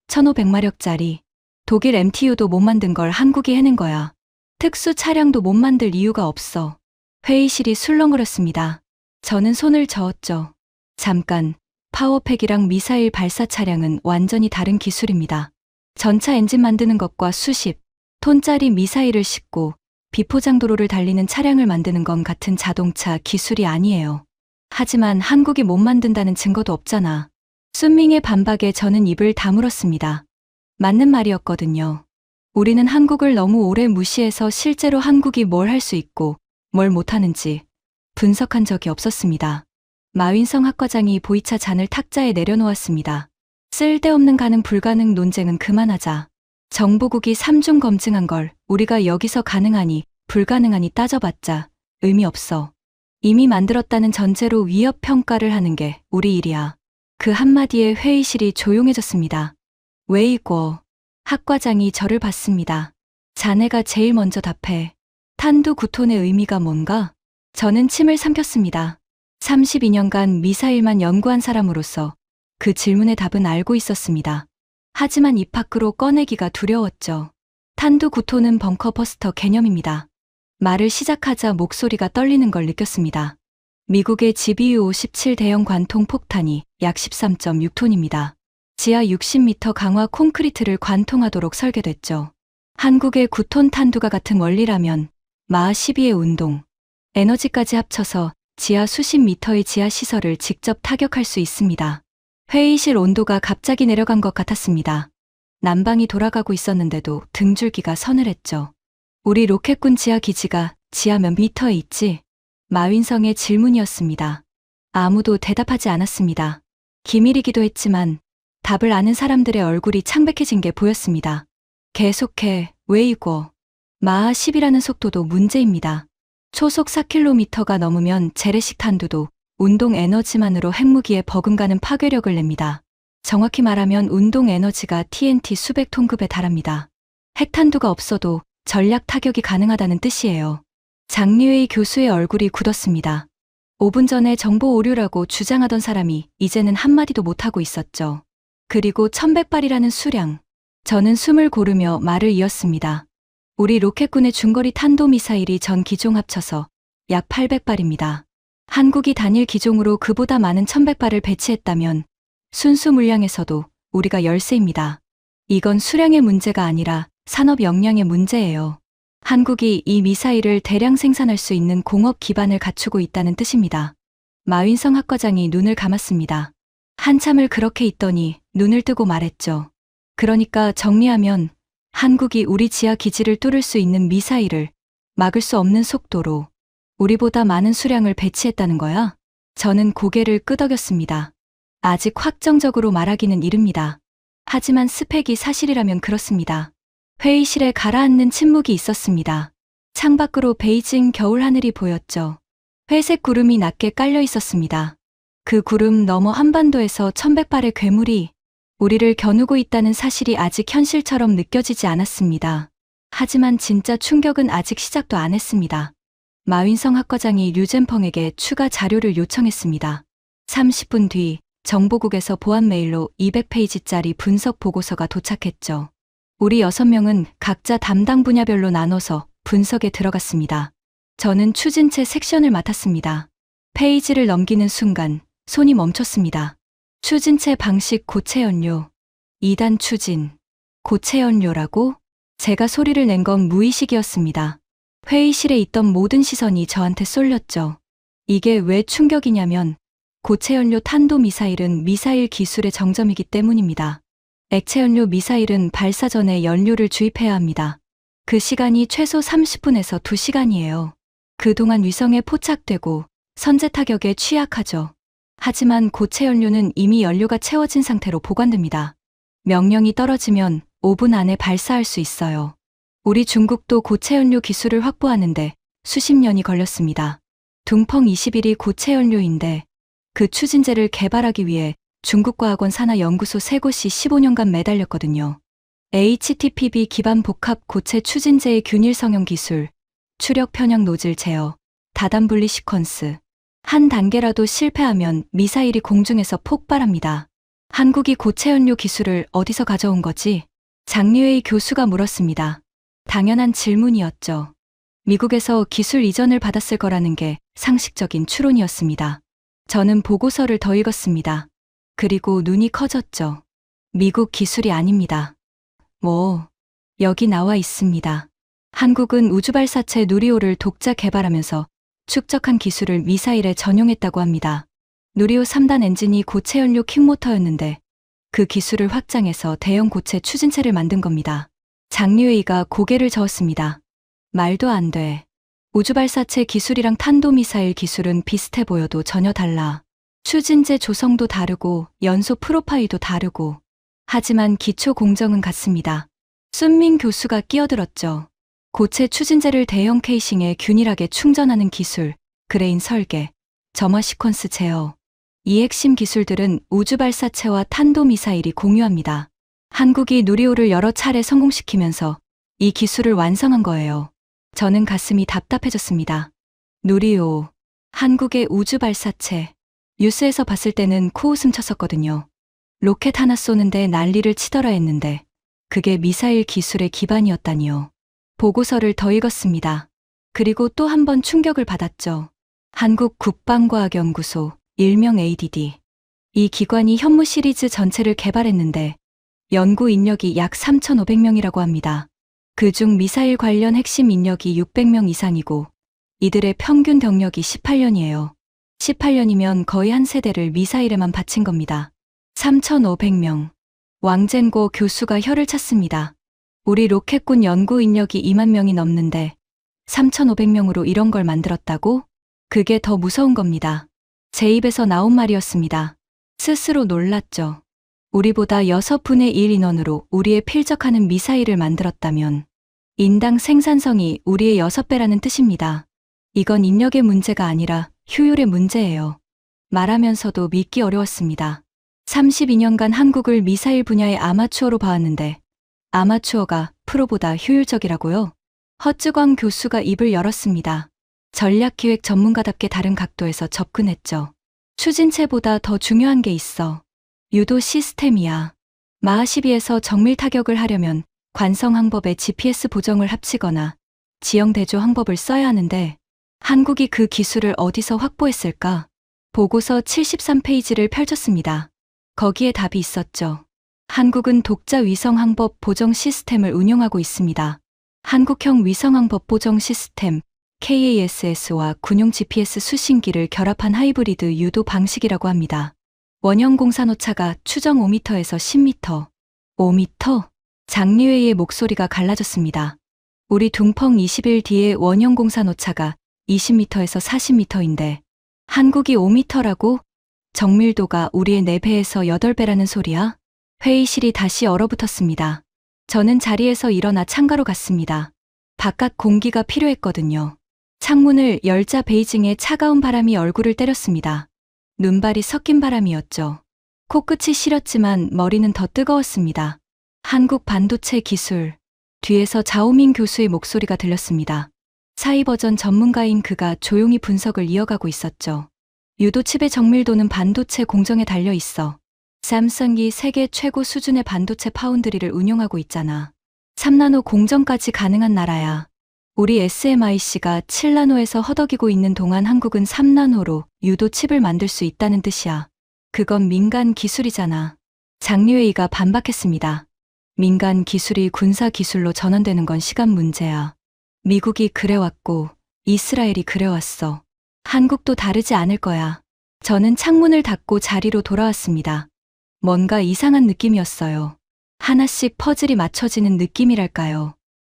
1500마력짜리. 독일 MTU도 못 만든 걸 한국이 해낸 거야. 특수 차량도 못 만들 이유가 없어. 회의실이 술렁거렸습니다. 저는 손을 저었죠. 잠깐, 파워팩이랑 미사일 발사 차량은 완전히 다른 기술입니다. 전차 엔진 만드는 것과 수십 톤짜리 미사일을 싣고 비포장도로를 달리는 차량을 만드는 건 같은 자동차 기술이 아니에요. 하지만 한국이 못 만든다는 증거도 없잖아. 순밍의 반박에 저는 입을 다물었습니다. 맞는 말이었거든요. 우리는 한국을 너무 오래 무시해서 실제로 한국이 뭘 할 수 있고 뭘 못하는지 분석한 적이 없었습니다. 마윈성 학과장이 보이차 잔을 탁자에 내려놓았습니다. 쓸데없는 가능 불가능 논쟁은 그만하자. 정보국이 3중 검증한 걸 우리가 여기서 가능하니 불가능하니 따져봤자 의미 없어. 이미 만들었다는 전제로 위협 평가를 하는 게 우리 일이야. 그 한마디에 회의실이 조용해졌습니다. 웨이고. 학과장이 저를 봤습니다. 자네가 제일 먼저 답해. 탄두 구톤의 의미가 뭔가? 저는 침을 삼켰습니다. 32년간 미사일만 연구한 사람으로서 그 질문의 답은 알고 있었습니다. 하지만 입 밖으로 꺼내기가 두려웠죠. 탄두 구톤은 벙커버스터 개념입니다. 말을 시작하자 목소리가 떨리는 걸 느꼈습니다. 미국의 GBU-57 대형 관통 폭탄이 약 13.6톤입니다. 지하 60m 강화 콘크리트를 관통하도록 설계됐죠. 한국의 9톤 탄두가 같은 원리라면 마하 12의 운동, 에너지까지 합쳐서 지하 수십 미터의 지하 시설을 직접 타격할 수 있습니다. 회의실 온도가 갑자기 내려간 것 같았습니다. 난방이 돌아가고 있었는데도 등줄기가 서늘했죠. 우리 로켓군 지하 기지가 지하 몇 미터에 있지? 마윈성의 질문이었습니다. 아무도 대답하지 않았습니다. 기밀이기도 했지만 답을 아는 사람들의 얼굴이 창백해진 게 보였습니다. 계속해, 웨이고. 마하 10이라는 속도도 문제입니다. 초속 4km가 넘으면 재래식 탄두도 운동 에너지만으로 핵무기에 버금가는 파괴력을 냅니다. 정확히 말하면 운동 에너지가 TNT 수백 톤급에 달합니다. 핵탄두가 없어도 전략 타격이 가능하다는 뜻이에요. 장리웨이 교수의 얼굴이 굳었습니다. 5분 전에 정보 오류라고 주장하던 사람이 이제는 한마디도 못하고 있었죠. 그리고 1100발이라는 수량. 저는 숨을 고르며 말을 이었습니다. 우리 로켓군의 중거리 탄도미사일이 전 기종 합쳐서 약 800발입니다. 한국이 단일 기종으로 그보다 많은 1100발을 배치했다면 순수 물량에서도 우리가 열세입니다. 이건 수량의 문제가 아니라 산업 역량의 문제예요. 한국이 이 미사일을 대량 생산할 수 있는 공업 기반을 갖추고 있다는 뜻입니다. 마윈성 학과장이 눈을 감았습니다. 한참을 그렇게 있더니 눈을 뜨고 말했죠. 그러니까 정리하면 한국이 우리 지하 기지를 뚫을 수 있는 미사일을 막을 수 없는 속도로 우리보다 많은 수량을 배치했다는 거야? 저는 고개를 끄덕였습니다. 아직 확정적으로 말하기는 이릅니다. 하지만 스펙이 사실이라면 그렇습니다. 회의실에 가라앉는 침묵이 있었습니다. 창밖으로 베이징 겨울 하늘이 보였죠. 회색 구름이 낮게 깔려 있었습니다. 그 구름 너머 한반도에서 1100발의 괴물이 우리를 겨누고 있다는 사실이 아직 현실처럼 느껴지지 않았습니다. 하지만 진짜 충격은 아직 시작도 안 했습니다. 마윈성 학과장이 류젠펑에게 추가 자료를 요청했습니다. 30분 뒤 정보국에서 보안 메일로 200페이지짜리 분석 보고서가 도착했죠. 우리 6명은 각자 담당 분야별로 나눠서 분석에 들어갔습니다. 저는 추진체 섹션을 맡았습니다. 페이지를 넘기는 순간 손이 멈췄습니다. 추진체 방식 고체 연료. 2단 추진. 고체 연료라고? 제가 소리를 낸 건 무의식이었습니다. 회의실에 있던 모든 시선이 저한테 쏠렸죠. 이게 왜 충격이냐면 고체 연료 탄도 미사일은 미사일 기술의 정점이기 때문입니다. 액체 연료 미사일은 발사 전에 연료를 주입해야 합니다. 그 시간이 최소 30분에서 2시간이에요. 그동안 위성에 포착되고 선제 타격에 취약하죠. 하지만 고체 연료는 이미 연료가 채워진 상태로 보관됩니다. 명령이 떨어지면 5분 안에 발사할 수 있어요. 우리 중국도 고체 연료 기술을 확보하는데 수십 년이 걸렸습니다. 둥펑 21이 고체 연료인데 그 추진제를 개발하기 위해 중국과학원 산하 연구소 3곳이 15년간 매달렸거든요. HTPB 기반 복합 고체 추진제의 균일 성형 기술, 추력 편형 노즐 제어, 다단 분리 시퀀스. 한 단계라도 실패하면 미사일이 공중에서 폭발합니다. 한국이 고체 연료 기술을 어디서 가져온 거지? 장리웨이 교수가 물었습니다. 당연한 질문이었죠. 미국에서 기술 이전을 받았을 거라는 게 상식적인 추론이었습니다. 저는 보고서를 더 읽었습니다. 그리고 눈이 커졌죠. 미국 기술이 아닙니다. 여기 나와 있습니다. 한국은 우주발사체 누리호를 독자 개발하면서 축적한 기술을 미사일에 전용했다고 합니다. 누리호 3단 엔진이 고체 연료 킥모터였는데 그 기술을 확장해서 대형 고체 추진체를 만든 겁니다. 장리웨이가 고개를 저었습니다. 말도 안 돼. 우주발사체 기술이랑 탄도미사일 기술은 비슷해 보여도 전혀 달라. 추진제 조성도 다르고 연소 프로파일도 다르고. 하지만 기초 공정은 같습니다. 순민 교수가 끼어들었죠. 고체 추진제를 대형 케이싱에 균일하게 충전하는 기술. 그레인 설계, 점화 시퀀스 제어. 이 핵심 기술들은 우주발사체와 탄도미사일이 공유합니다. 한국이 누리호를 여러 차례 성공시키면서 이 기술을 완성한 거예요. 저는 가슴이 답답해졌습니다. 누리호, 한국의 우주발사체. 뉴스에서 봤을 때는 코웃음 쳤었거든요. 로켓 하나 쏘는데 난리를 치더라 했는데 그게 미사일 기술의 기반이었다니요. 보고서를 더 읽었습니다. 그리고 또 한 번 충격을 받았죠. 한국 국방과학연구소, 일명 ADD. 이 기관이 현무 시리즈 전체를 개발했는데 연구 인력이 약 3,500명이라고 합니다. 그중 미사일 관련 핵심 인력이 600명 이상이고 이들의 평균 경력이 18년이에요. 18년이면 거의 한 세대를 미사일에만 바친 겁니다. 3,500명. 왕젠고 교수가 혀를 찼습니다. 우리 로켓군 연구 인력이 2만 명이 넘는데 3,500명으로 이런 걸 만들었다고? 그게 더 무서운 겁니다. 제 입에서 나온 말이었습니다. 스스로 놀랐죠. 우리보다 6분의 1 인원으로 우리에 필적하는 미사일을 만들었다면 인당 생산성이 우리의 6배라는 뜻입니다. 이건 인력의 문제가 아니라 효율의 문제예요. 말하면서도 믿기 어려웠습니다. 32년간 한국을 미사일 분야의 아마추어로 봐왔는데 아마추어가 프로보다 효율적이라고요? 허쯔광 교수가 입을 열었습니다. 전략기획 전문가답게 다른 각도에서 접근했죠. 추진체보다 더 중요한 게 있어. 유도 시스템이야. 마하 12에서 정밀 타격을 하려면 관성 항법에 GPS 보정을 합치거나 지형 대조 항법을 써야 하는데 한국이 그 기술을 어디서 확보했을까? 보고서 73페이지를 펼쳤습니다. 거기에 답이 있었죠. 한국은 독자 위성 항법 보정 시스템을 운용하고 있습니다. 한국형 위성 항법 보정 시스템 KASS와 군용 GPS 수신기를 결합한 하이브리드 유도 방식이라고 합니다. 원형 공산 오차가 추정 5m에서 10m. 5m? 장리회의 목소리가 갈라졌습니다. 우리 둥펑 20일 뒤에 원형 공산 오차가 20m에서 40m인데 한국이 5m라고? 정밀도가 우리의 4배에서 8배라는 소리야? 회의실이 다시 얼어붙었습니다. 저는 자리에서 일어나 창가로 갔습니다. 바깥 공기가 필요했거든요. 창문을 열자 베이징의 차가운 바람이 얼굴을 때렸습니다. 눈발이 섞인 바람이었죠. 코끝이 시렸지만 머리는 더 뜨거웠습니다. 한국 반도체 기술. 뒤에서 자오민 교수의 목소리가 들렸습니다. 사이버전 전문가인 그가 조용히 분석을 이어가고 있었죠. 유도칩의 정밀도는 반도체 공정에 달려 있어. 삼성이 세계 최고 수준의 반도체 파운드리를 운용하고 있잖아. 3나노 공정까지 가능한 나라야. 우리 SMIC가 7나노에서 허덕이고 있는 동안 한국은 3나노로 유도칩을 만들 수 있다는 뜻이야. 그건 민간 기술이잖아. 장리회의가 반박했습니다. 민간 기술이 군사 기술로 전환되는 건 시간 문제야. 미국이 그래왔고 이스라엘이 그래왔어. 한국도 다르지 않을 거야. 저는 창문을 닫고 자리로 돌아왔습니다. 뭔가 이상한 느낌이었어요. 하나씩 퍼즐이 맞춰지는 느낌이랄까요.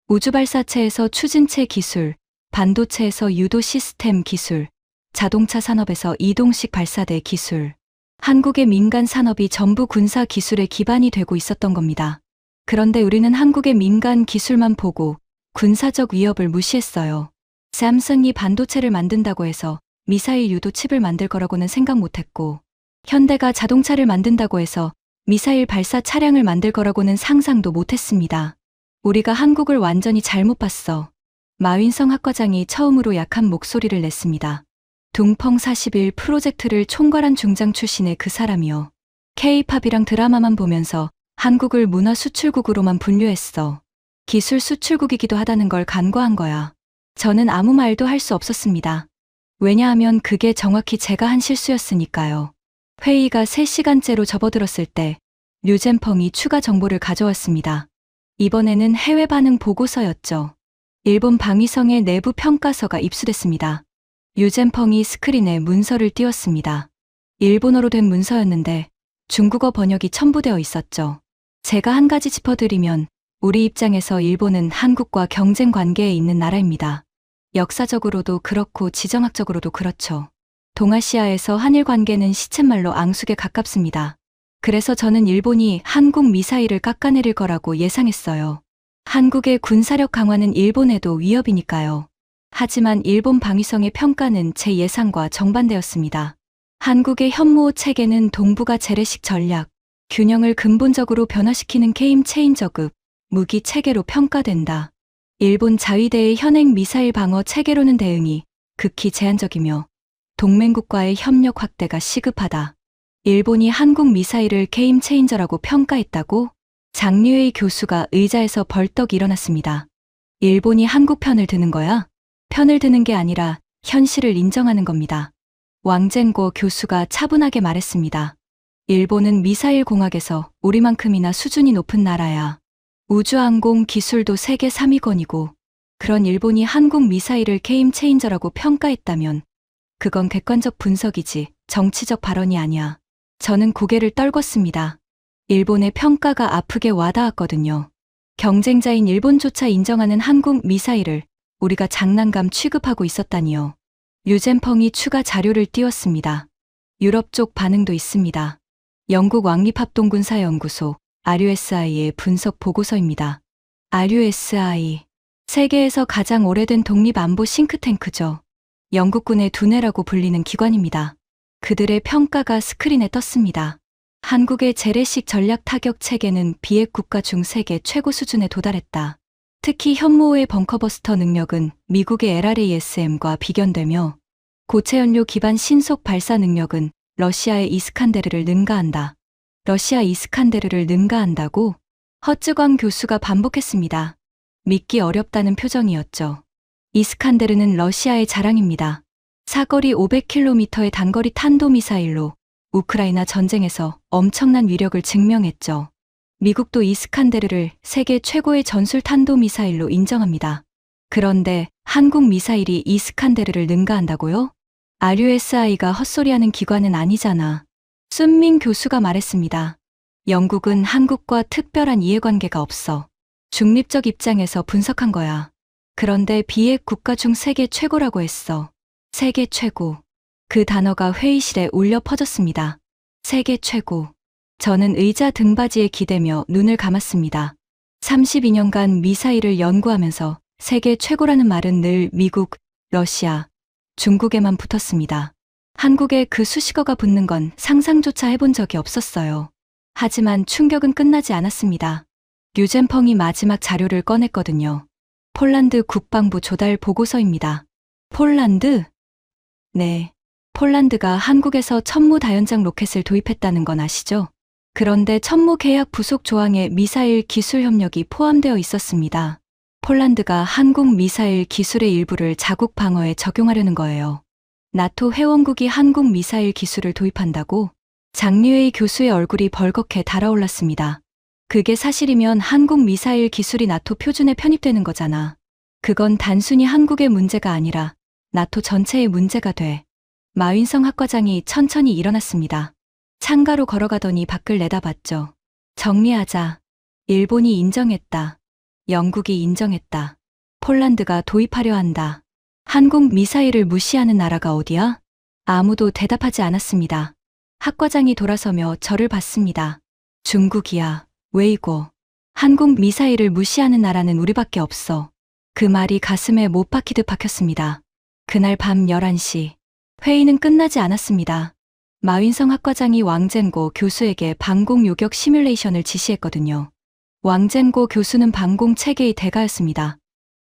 우주발사체에서 추진체 기술, 반도체에서 유도 시스템 기술, 자동차 산업에서 이동식 발사대 기술. 한국의 민간 산업이 전부 군사 기술의 기반이 되고 있었던 겁니다. 그런데 우리는 한국의 민간 기술만 보고 군사적 위협을 무시했어요. 삼성이 반도체를 만든다고 해서 미사일 유도 칩을 만들 거라고는 생각 못했고, 현대가 자동차를 만든다고 해서 미사일 발사 차량을 만들 거라고는 상상도 못했습니다. 우리가 한국을 완전히 잘못 봤어. 마윈성 학과장이 처음으로 약한 목소리를 냈습니다. 둥펑 41 프로젝트를 총괄한 중장 출신의 그 사람이요. K-팝이랑 드라마만 보면서 한국을 문화 수출국으로만 분류했어. 기술 수출국이기도 하다는 걸 간과한 거야. 저는 아무 말도 할 수 없었습니다. 왜냐하면 그게 정확히 제가 한 실수였으니까요. 회의가 3시간째로 접어들었을 때 류젠펑이 추가 정보를 가져왔습니다. 이번에는 해외 반응 보고서였죠. 일본 방위성의 내부 평가서가 입수됐습니다. 류젠펑이 스크린에 문서를 띄웠습니다. 일본어로 된 문서였는데 중국어 번역이 첨부되어 있었죠. 제가 한 가지 짚어드리면 우리 입장에서 일본은 한국과 경쟁 관계에 있는 나라입니다. 역사적으로도 그렇고 지정학적으로도 그렇죠. 동아시아에서 한일 관계는 시쳇말로 앙숙에 가깝습니다. 그래서 저는 일본이 한국 미사일을 깎아내릴 거라고 예상했어요. 한국의 군사력 강화는 일본에도 위협이니까요. 하지만 일본 방위성의 평가는 제 예상과 정반대였습니다. 한국의 현무호 체계는 동북아 재래식 전략, 균형을 근본적으로 변화시키는 게임 체인저급 무기 체계로 평가된다. 일본 자위대의 현행 미사일 방어 체계로는 대응이 극히 제한적이며 동맹국과의 협력 확대가 시급하다. 일본이 한국 미사일을 게임 체인저라고 평가했다고? 장류의 교수가 의자에서 벌떡 일어났습니다. 일본이 한국 편을 드는 거야? 편을 드는 게 아니라 현실을 인정하는 겁니다. 왕젠고 교수가 차분하게 말했습니다. 일본은 미사일 공학에서 우리만큼이나 수준이 높은 나라야. 우주항공 기술도 세계 3위권이고 그런 일본이 한국 미사일을 게임 체인저라고 평가했다면 그건 객관적 분석이지 정치적 발언이 아니야. 저는 고개를 떨궜습니다. 일본의 평가가 아프게 와닿았거든요. 경쟁자인 일본조차 인정하는 한국 미사일을 우리가 장난감 취급하고 있었다니요. 류젠펑이 추가 자료를 띄웠습니다. 유럽 쪽 반응도 있습니다. 영국 왕립합동군사연구소 RUSI의 분석 보고서입니다. RUSI, 세계에서 가장 오래된 독립안보 싱크탱크죠. 영국군의 두뇌라고 불리는 기관입니다. 그들의 평가가 스크린에 떴습니다. 한국의 재래식 전략 타격 체계는 비핵 국가 중 세계 최고 수준에 도달했다. 특히 현무호의 벙커버스터 능력은 미국의 LRASM과 비견되며 고체 연료 기반 신속 발사 능력은 러시아의 이스칸데르를 능가한다. 러시아 이스칸데르를 능가한다고? 허쯔광 교수가 반복했습니다. 믿기 어렵다는 표정이었죠. 이스칸데르는 러시아의 자랑입니다. 사거리 500km의 단거리 탄도미사일로 우크라이나 전쟁에서 엄청난 위력을 증명했죠. 미국도 이스칸데르를 세계 최고의 전술 탄도미사일로 인정합니다. 그런데 한국 미사일이 이스칸데르를 능가한다고요? RUSI가 헛소리하는 기관은 아니잖아. 순민 교수가 말했습니다. 영국은 한국과 특별한 이해관계가 없어. 중립적 입장에서 분석한 거야. 그런데 비핵 국가 중 세계 최고라고 했어. 세계 최고. 그 단어가 회의실에 울려 퍼졌습니다. 세계 최고. 저는 의자 등받이에 기대며 눈을 감았습니다. 32년간 미사일을 연구하면서 세계 최고라는 말은 늘 미국, 러시아, 중국에만 붙었습니다. 한국에 그 수식어가 붙는 건 상상조차 해본 적이 없었어요. 하지만 충격은 끝나지 않았습니다. 류젠펑이 마지막 자료를 꺼냈거든요. 폴란드 국방부 조달 보고서입니다. 폴란드? 네. 폴란드가 한국에서 천무 다연장 로켓을 도입했다는 건 아시죠? 그런데 천무 계약 부속 조항에 미사일 기술 협력이 포함되어 있었습니다. 폴란드가 한국 미사일 기술의 일부를 자국 방어에 적용하려는 거예요. 나토 회원국이 한국 미사일 기술을 도입한다고? 장류의 교수의 얼굴이 벌겋게 달아올랐습니다. 그게 사실이면 한국 미사일 기술이 나토 표준에 편입되는 거잖아. 그건 단순히 한국의 문제가 아니라 나토 전체의 문제가 돼. 마윈성 학과장이 천천히 일어났습니다. 창가로 걸어가더니 밖을 내다봤죠. 정리하자. 일본이 인정했다. 영국이 인정했다. 폴란드가 도입하려 한다. 한국 미사일을 무시하는 나라가 어디야? 아무도 대답하지 않았습니다. 학과장이 돌아서며 저를 봤습니다. 중국이야. 왜이고? 한국 미사일을 무시하는 나라는 우리밖에 없어. 그 말이 가슴에 못 박히듯 박혔습니다. 그날 밤 11시. 회의는 끝나지 않았습니다. 마윈성 학과장이 왕젠고 교수에게 방공 요격 시뮬레이션을 지시했거든요. 왕젠고 교수는 방공 체계의 대가였습니다.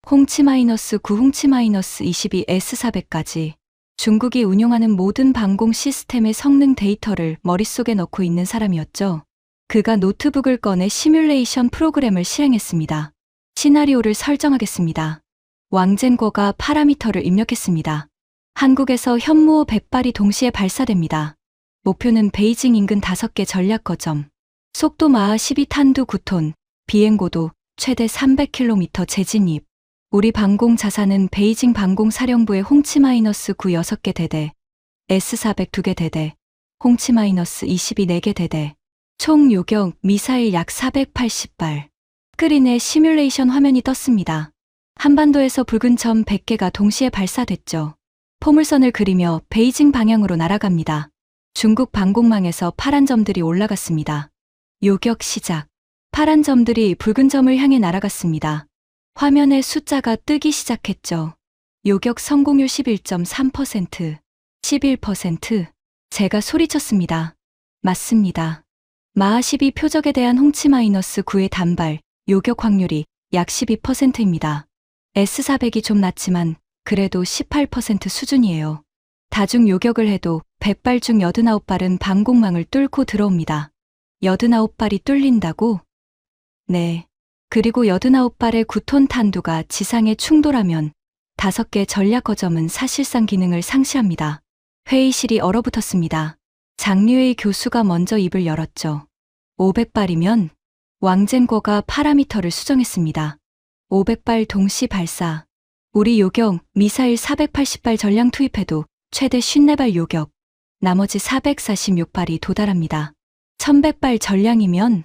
홍치-9, 홍치-22 S400까지 중국이 운용하는 모든 방공 시스템의 성능 데이터를 머릿속에 넣고 있는 사람이었죠. 그가 노트북을 꺼내 시뮬레이션 프로그램을 실행했습니다. 시나리오를 설정하겠습니다. 왕젠고가 파라미터를 입력했습니다. 한국에서 현무호 100발이 동시에 발사됩니다. 목표는 베이징 인근 5개 전략 거점. 속도 마하 12 탄두 9톤, 비행고도 최대 300km 재진입. 우리 방공 자산은 베이징 방공사령부의 홍치-9 6개 대대, S400 2개 대대, 홍치-22 4개 대대, 총 요격 미사일 약 480발. 스크린에 시뮬레이션 화면이 떴습니다. 한반도에서 붉은 점 100개가 동시에 발사됐죠. 포물선을 그리며 베이징 방향으로 날아갑니다. 중국 방공망에서 파란 점들이 올라갔습니다. 요격 시작. 파란 점들이 붉은 점을 향해 날아갔습니다. 화면에 숫자가 뜨기 시작했죠. 요격 성공률 11.3%, 11%. 제가 소리쳤습니다. 맞습니다. 마하 12 표적에 대한 홍치-9의 단발, 요격 확률이 약 12%입니다. S400이 좀 낮지만 그래도 18% 수준이에요. 다중 요격을 해도 100발 중 89발은 방공망을 뚫고 들어옵니다. 89발이 뚫린다고? 네. 그리고 89발의 9톤 탄두가 지상에 충돌하면 5개 전략 거점은 사실상 기능을 상실합니다. 회의실이 얼어붙었습니다. 장류의 교수가 먼저 입을 열었죠. 500발이면 왕젠거가 파라미터를 수정했습니다. 500발 동시 발사. 우리 요격 미사일 480발 전량 투입해도 최대 54발 요격. 나머지 446발이 도달합니다. 1100발 전량이면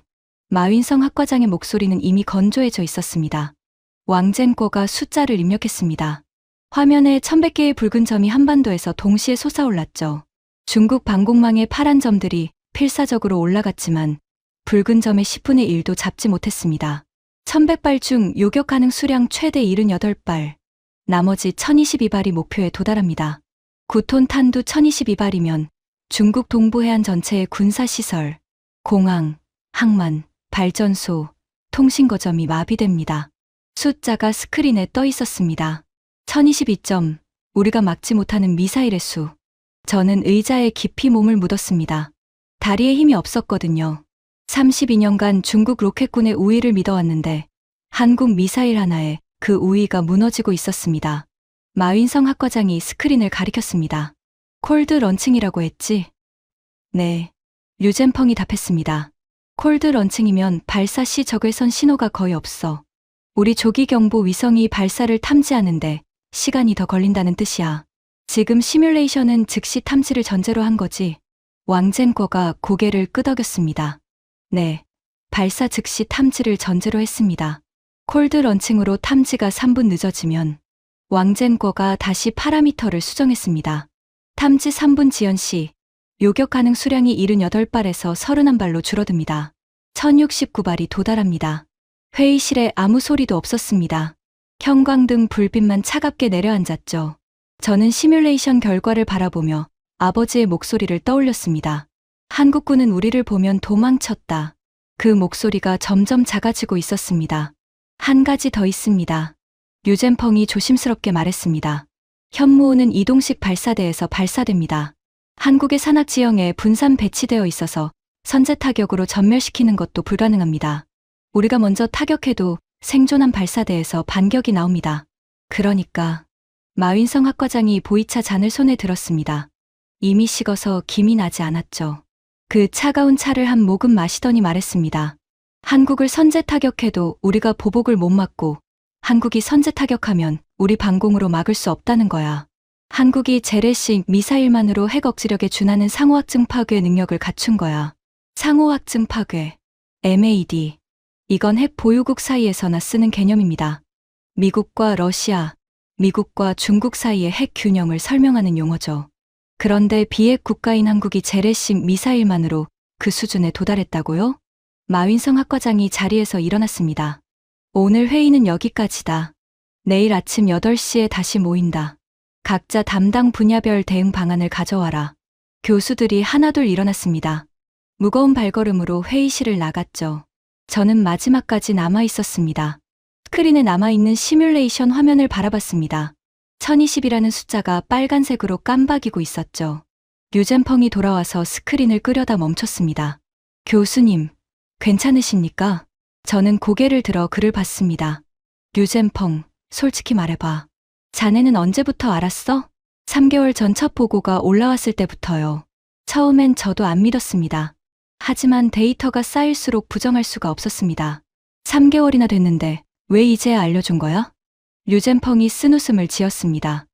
마윈성 학과장의 목소리는 이미 건조해져 있었습니다. 왕젠거가 숫자를 입력했습니다. 화면에 1100개의 붉은 점이 한반도에서 동시에 솟아올랐죠. 중국 방공망의 파란 점들이 필사적으로 올라갔지만 붉은 점의 10분의 1도 잡지 못했습니다. 1100발 중 요격 가능 수량 최대 78발, 나머지 1022발이 목표에 도달합니다. 9톤 탄두 1022발이면 중국 동부해안 전체의 군사시설, 공항, 항만, 발전소, 통신거점이 마비됩니다. 숫자가 스크린에 떠 있었습니다. 1022점, 우리가 막지 못하는 미사일의 수. 저는 의자에 깊이 몸을 묻었습니다. 다리에 힘이 없었거든요. 32년간 중국 로켓군의 우위를 믿어왔는데 한국 미사일 하나에 그 우위가 무너지고 있었습니다. 마윈성 학과장이 스크린을 가리켰습니다. 콜드 런칭이라고 했지? 네. 류젠펑이 답했습니다. 콜드 런칭이면 발사 시 적외선 신호가 거의 없어. 우리 조기경보 위성이 발사를 탐지하는데 시간이 더 걸린다는 뜻이야. 지금 시뮬레이션은 즉시 탐지를 전제로 한 거지. 왕젠거가 고개를 끄덕였습니다. 네. 발사 즉시 탐지를 전제로 했습니다. 콜드 런칭으로 탐지가 3분 늦어지면 왕젠거가 다시 파라미터를 수정했습니다. 탐지 3분 지연 시 요격 가능 수량이 78발에서 31발로 줄어듭니다. 1069발이 도달합니다. 회의실에 아무 소리도 없었습니다. 형광등 불빛만 차갑게 내려앉았죠. 저는 시뮬레이션 결과를 바라보며 아버지의 목소리를 떠올렸습니다. 한국군은 우리를 보면 도망쳤다. 그 목소리가 점점 작아지고 있었습니다. 한 가지 더 있습니다. 류젠펑이 조심스럽게 말했습니다. 현무호는 이동식 발사대에서 발사됩니다. 한국의 산악 지형에 분산 배치되어 있어서 선제 타격으로 전멸시키는 것도 불가능합니다. 우리가 먼저 타격해도 생존한 발사대에서 반격이 나옵니다. 그러니까 마윈성 학과장이 보이차 잔을 손에 들었습니다. 이미 식어서 김이 나지 않았죠. 그 차가운 차를 한 모금 마시더니 말했습니다. 한국을 선제 타격해도 우리가 보복을 못 막고 한국이 선제 타격하면 우리 방공으로 막을 수 없다는 거야. 한국이 재래식 미사일만으로 핵 억지력에 준하는 상호확증 파괴 능력을 갖춘 거야. 상호확증 파괴, MAD. 이건 핵 보유국 사이에서나 쓰는 개념입니다. 미국과 러시아, 미국과 중국 사이의 핵 균형을 설명하는 용어죠. 그런데 비핵 국가인 한국이 재래식 미사일만으로 그 수준에 도달했다고요? 마윈성 학과장이 자리에서 일어났습니다. 오늘 회의는 여기까지다. 내일 아침 8시에 다시 모인다. 각자 담당 분야별 대응 방안을 가져와라. 교수들이 하나둘 일어났습니다. 무거운 발걸음으로 회의실을 나갔죠. 저는 마지막까지 남아 있었습니다. 스크린에 남아있는 시뮬레이션 화면을 바라봤습니다. 1020이라는 숫자가 빨간색으로 깜박이고 있었죠. 류젠펑이 돌아와서 스크린을 끄려다 멈췄습니다. 교수님, 괜찮으십니까? 저는 고개를 들어 그를 봤습니다. 류젠펑, 솔직히 말해봐. 자네는 언제부터 알았어? 3개월 전 첫 보고가 올라왔을 때부터요. 처음엔 저도 안 믿었습니다. 하지만 데이터가 쌓일수록 부정할 수가 없었습니다. 3개월이나 됐는데 왜 이제야 알려준 거야? 류젠펑이 쓴웃음을 지었습니다.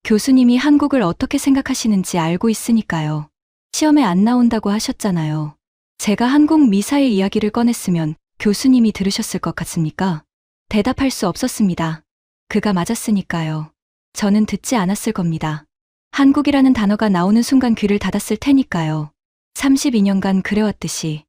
교수님이 한국을 어떻게 생각하시는지 알고 있으니까요. 시험에 안 나온다고 하셨잖아요. 제가 한국 미사일 이야기를 꺼냈으면 교수님이 들으셨을 것 같습니까? 대답할 수 없었습니다. 그가 맞았으니까요. 저는 듣지 않았을 겁니다. 한국이라는 단어가 나오는 순간 귀를 닫았을 테니까요. 32년간 그래왔듯이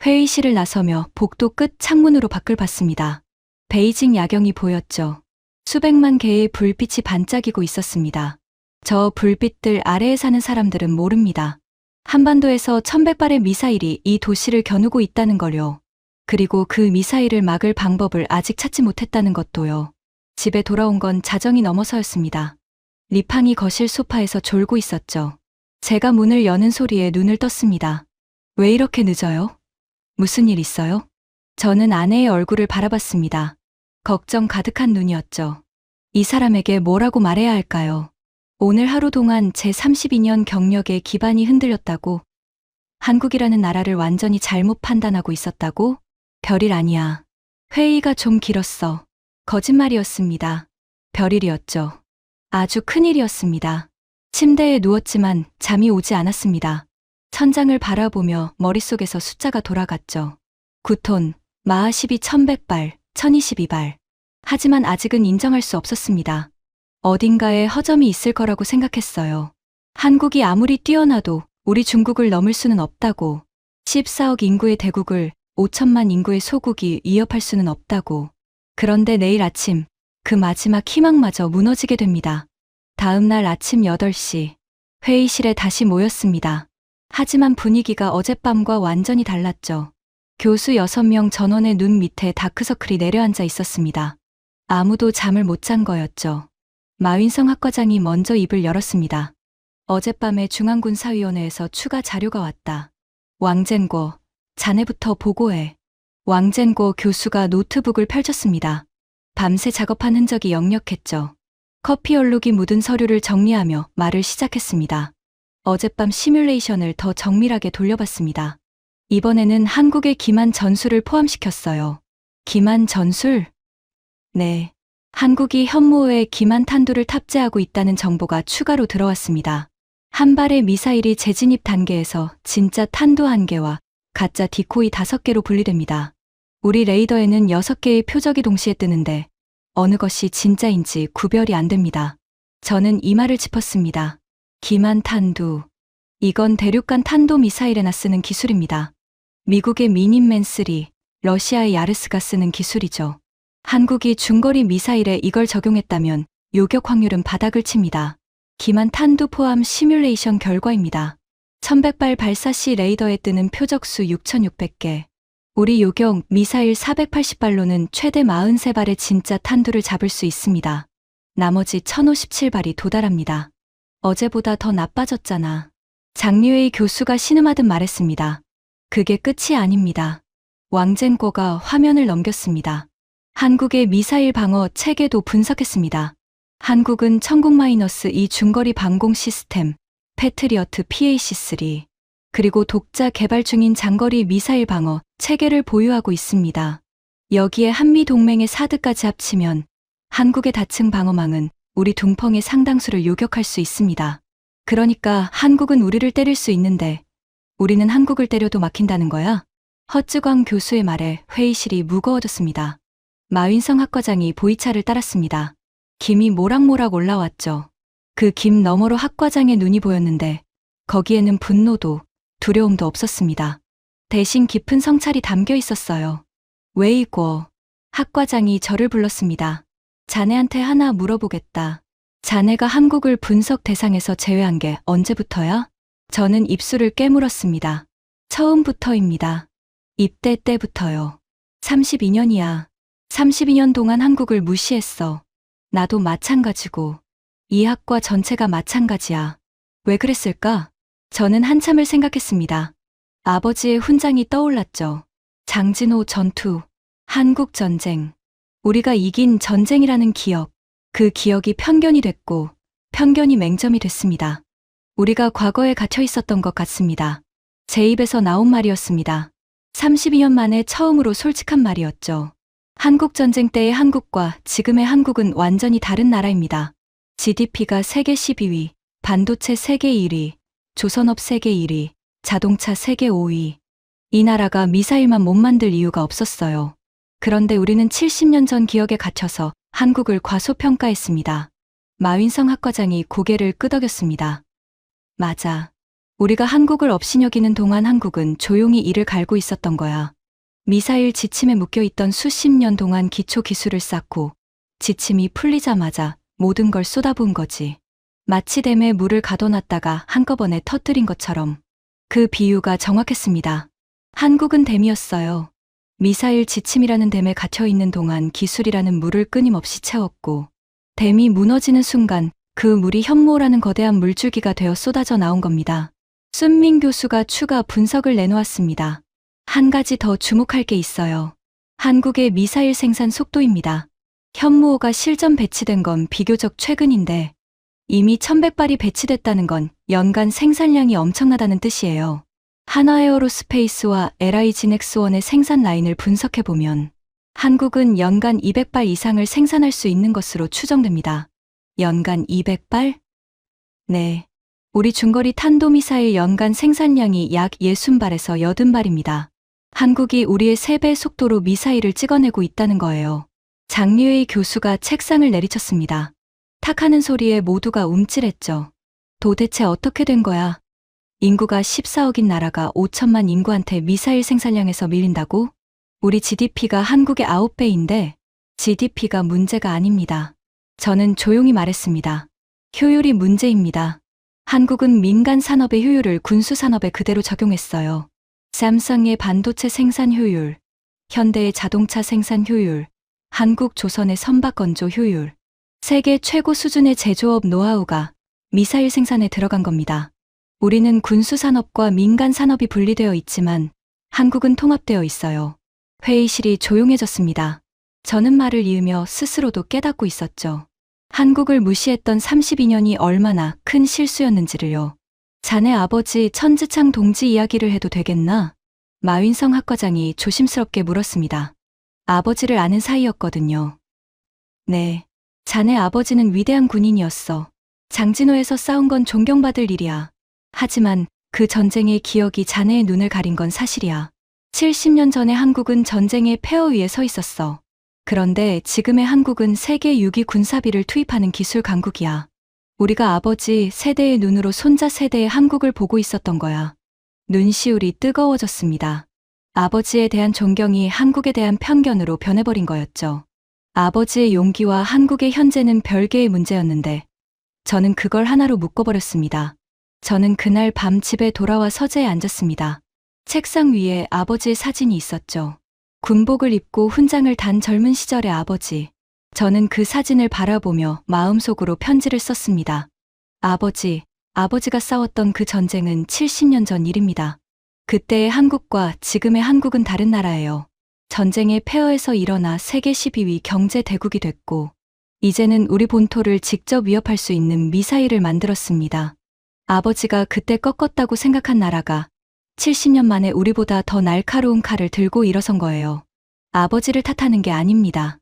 회의실을 나서며 복도 끝 창문으로 밖을 봤습니다. 베이징 야경이 보였죠. 수백만 개의 불빛이 반짝이고 있었습니다. 저 불빛들 아래에 사는 사람들은 모릅니다. 한반도에서 1100발의 미사일이 이 도시를 겨누고 있다는 걸요. 그리고 그 미사일을 막을 방법을 아직 찾지 못했다는 것도요. 집에 돌아온 건 자정이 넘어서였습니다. 리팡이 거실 소파에서 졸고 있었죠. 제가 문을 여는 소리에 눈을 떴습니다. 왜 이렇게 늦어요? 무슨 일 있어요? 저는 아내의 얼굴을 바라봤습니다. 걱정 가득한 눈이었죠. 이 사람에게 뭐라고 말해야 할까요? 오늘 하루 동안 제 32년 경력의 기반이 흔들렸다고? 한국이라는 나라를 완전히 잘못 판단하고 있었다고? 별일 아니야. 회의가 좀 길었어. 거짓말이었습니다. 별일이었죠. 아주 큰일이었습니다. 침대에 누웠지만 잠이 오지 않았습니다. 천장을 바라보며 머릿속에서 숫자가 돌아갔죠. 9톤, 마하 12 1100발, 1022발. 하지만 아직은 인정할 수 없었습니다. 어딘가에 허점이 있을 거라고 생각했어요. 한국이 아무리 뛰어나도 우리 중국을 넘을 수는 없다고. 14억 인구의 대국을 5천만 인구의 소국이 위협할 수는 없다고. 그런데 내일 아침 그 마지막 희망마저 무너지게 됩니다. 다음 날 아침 8시 회의실에 다시 모였습니다. 하지만 분위기가 어젯밤과 완전히 달랐죠. 교수 6명 전원의 눈 밑에 다크서클이 내려앉아 있었습니다. 아무도 잠을 못 잔 거였죠. 마윈성 학과장이 먼저 입을 열었습니다. 어젯밤에 중앙군사위원회에서 추가 자료가 왔다. 왕젠고, 자네부터 보고해. 왕젠고 교수가 노트북을 펼쳤습니다. 밤새 작업한 흔적이 역력했죠. 커피 얼룩이 묻은 서류를 정리하며 말을 시작했습니다. 어젯밤 시뮬레이션을 더 정밀하게 돌려봤습니다. 이번에는 한국의 기만 전술을 포함시켰어요. 기만 전술? 네. 한국이 현무호에 기만 탄두를 탑재하고 있다는 정보가 추가로 들어왔습니다. 한 발의 미사일이 재진입 단계에서 진짜 탄두 1개와 가짜 디코이 5개로 분리됩니다. 우리 레이더에는 6개의 표적이 동시에 뜨는데 어느 것이 진짜인지 구별이 안 됩니다. 저는 이 말을 짚었습니다. 기만 탄두. 이건 대륙간 탄도 미사일에나 쓰는 기술입니다. 미국의 미닌맨 3, 러시아의 야르스가 쓰는 기술이죠. 한국이 중거리 미사일에 이걸 적용했다면 요격 확률은 바닥을 칩니다. 기만 탄두 포함 시뮬레이션 결과입니다. 1100발 발사 시 레이더에 뜨는 표적수 6600개. 우리 요격 미사일 480발로는 최대 43발의 진짜 탄두를 잡을 수 있습니다. 나머지 1057발이 도달합니다. 어제보다 더 나빠졌잖아. 장류의 교수가 신음하듯 말했습니다. 그게 끝이 아닙니다. 왕젠고가 화면을 넘겼습니다. 한국의 미사일 방어 체계도 분석했습니다. 한국은 천국-2 중거리 방공 시스템, 패트리어트 PAC-3, 그리고 독자 개발 중인 장거리 미사일 방어 체계를 보유하고 있습니다. 여기에 한미동맹의 사드까지 합치면 한국의 다층 방어망은 우리 둥펑의 상당수를 요격할 수 있습니다. 그러니까 한국은 우리를 때릴 수 있는데 우리는 한국을 때려도 막힌다는 거야? 허쯔광 교수의 말에 회의실이 무거워졌습니다. 마윈성 학과장이 보이차를 따랐습니다. 김이 모락모락 올라왔죠. 그 김 너머로 학과장의 눈이 보였는데 거기에는 분노도 두려움도 없었습니다. 대신 깊은 성찰이 담겨 있었어요. 웨이고 학과장이 저를 불렀습니다. 자네한테 하나 물어보겠다. 자네가 한국을 분석 대상에서 제외한 게 언제부터야? 저는 입술을 깨물었습니다. 처음부터입니다. 입대 때부터요. 32년이야. 32년 동안 한국을 무시했어. 나도 마찬가지고 이 학과 전체가 마찬가지야. 왜 그랬을까? 저는 한참을 생각했습니다. 아버지의 훈장이 떠올랐죠. 장진호 전투, 한국 전쟁. 우리가 이긴 전쟁이라는 기억. 그 기억이 편견이 됐고 편견이 맹점이 됐습니다. 우리가 과거에 갇혀 있었던 것 같습니다. 제 입에서 나온 말이었습니다. 32년 만에 처음으로 솔직한 말이었죠. 한국전쟁 때의 한국과 지금의 한국은 완전히 다른 나라입니다. GDP가 세계 12위, 반도체 세계 1위, 조선업 세계 1위, 자동차 세계 5위. 이 나라가 미사일만 못 만들 이유가 없었어요. 그런데 우리는 70년 전 기억에 갇혀서 한국을 과소평가했습니다. 마윈성 학과장이 고개를 끄덕였습니다. 맞아. 우리가 한국을 업신여기는 동안 한국은 조용히 이를 갈고 있었던 거야. 미사일 지침에 묶여있던 수십 년 동안 기초 기술을 쌓고 지침이 풀리자마자 모든 걸 쏟아부은 거지. 마치 댐에 물을 가둬놨다가 한꺼번에 터뜨린 것처럼. 그 비유가 정확했습니다. 한국은 댐이었어요. 미사일 지침이라는 댐에 갇혀있는 동안 기술이라는 물을 끊임없이 채웠고, 댐이 무너지는 순간 그 물이 현모라는 거대한 물줄기가 되어 쏟아져 나온 겁니다. 순민 교수가 추가 분석을 내놓았습니다. 한 가지 더 주목할 게 있어요. 한국의 미사일 생산 속도입니다. 현무호가 실전 배치된 건 비교적 최근인데 이미 1100발이 배치됐다는 건 연간 생산량이 엄청나다는 뜻이에요. 한화에어로스페이스와 LIG넥스원의 생산 라인을 분석해보면 한국은 연간 200발 이상을 생산할 수 있는 것으로 추정됩니다. 연간 200발? 네. 우리 중거리 탄도미사일 연간 생산량이 약 60발에서 80발입니다. 한국이 우리의 3배 속도로 미사일을 찍어내고 있다는 거예요. 장류의 교수가 책상을 내리쳤습니다. 탁하는 소리에 모두가 움찔했죠. 도대체 어떻게 된 거야? 인구가 14억인 나라가 5천만 인구한테 미사일 생산량에서 밀린다고? 우리 GDP가 한국의 9배인데 GDP가 문제가 아닙니다. 저는 조용히 말했습니다. 효율이 문제입니다. 한국은 민간 산업의 효율을 군수 산업에 그대로 적용했어요. 삼성의 반도체 생산 효율, 현대의 자동차 생산 효율, 한국 조선의 선박 건조 효율, 세계 최고 수준의 제조업 노하우가 미사일 생산에 들어간 겁니다. 우리는 군수 산업과 민간 산업이 분리되어 있지만 한국은 통합되어 있어요. 회의실이 조용해졌습니다. 저는 말을 이으며 스스로도 깨닫고 있었죠. 한국을 무시했던 32년이 얼마나 큰 실수였는지를요. 자네 아버지 천지창 동지 이야기를 해도 되겠나? 마윈성 학과장이 조심스럽게 물었습니다. 아버지를 아는 사이였거든요. 네. 자네 아버지는 위대한 군인이었어. 장진호에서 싸운 건 존경받을 일이야. 하지만 그 전쟁의 기억이 자네의 눈을 가린 건 사실이야. 70년 전에 한국은 전쟁의 폐허 위에 서 있었어. 그런데 지금의 한국은 세계 6위 군사비를 투입하는 기술 강국이야. 우리가 아버지 세대의 눈으로 손자 세대의 한국을 보고 있었던 거야. 눈시울이 뜨거워졌습니다. 아버지에 대한 존경이 한국에 대한 편견으로 변해버린 거였죠. 아버지의 용기와 한국의 현재는 별개의 문제였는데 저는 그걸 하나로 묶어버렸습니다. 저는 그날 밤 집에 돌아와 서재에 앉았습니다. 책상 위에 아버지의 사진이 있었죠. 군복을 입고 훈장을 단 젊은 시절의 아버지. 저는 그 사진을 바라보며 마음속으로 편지를 썼습니다. 아버지가 싸웠던 그 전쟁은 70년 전 일입니다. 그때의 한국과 지금의 한국은 다른 나라예요. 전쟁의 폐허에서 일어나 세계 12위 경제 대국이 됐고, 이제는 우리 본토를 직접 위협할 수 있는 미사일을 만들었습니다. 아버지가 그때 꺾었다고 생각한 나라가 70년 만에 우리보다 더 날카로운 칼을 들고 일어선 거예요. 아버지를 탓하는 게 아닙니다.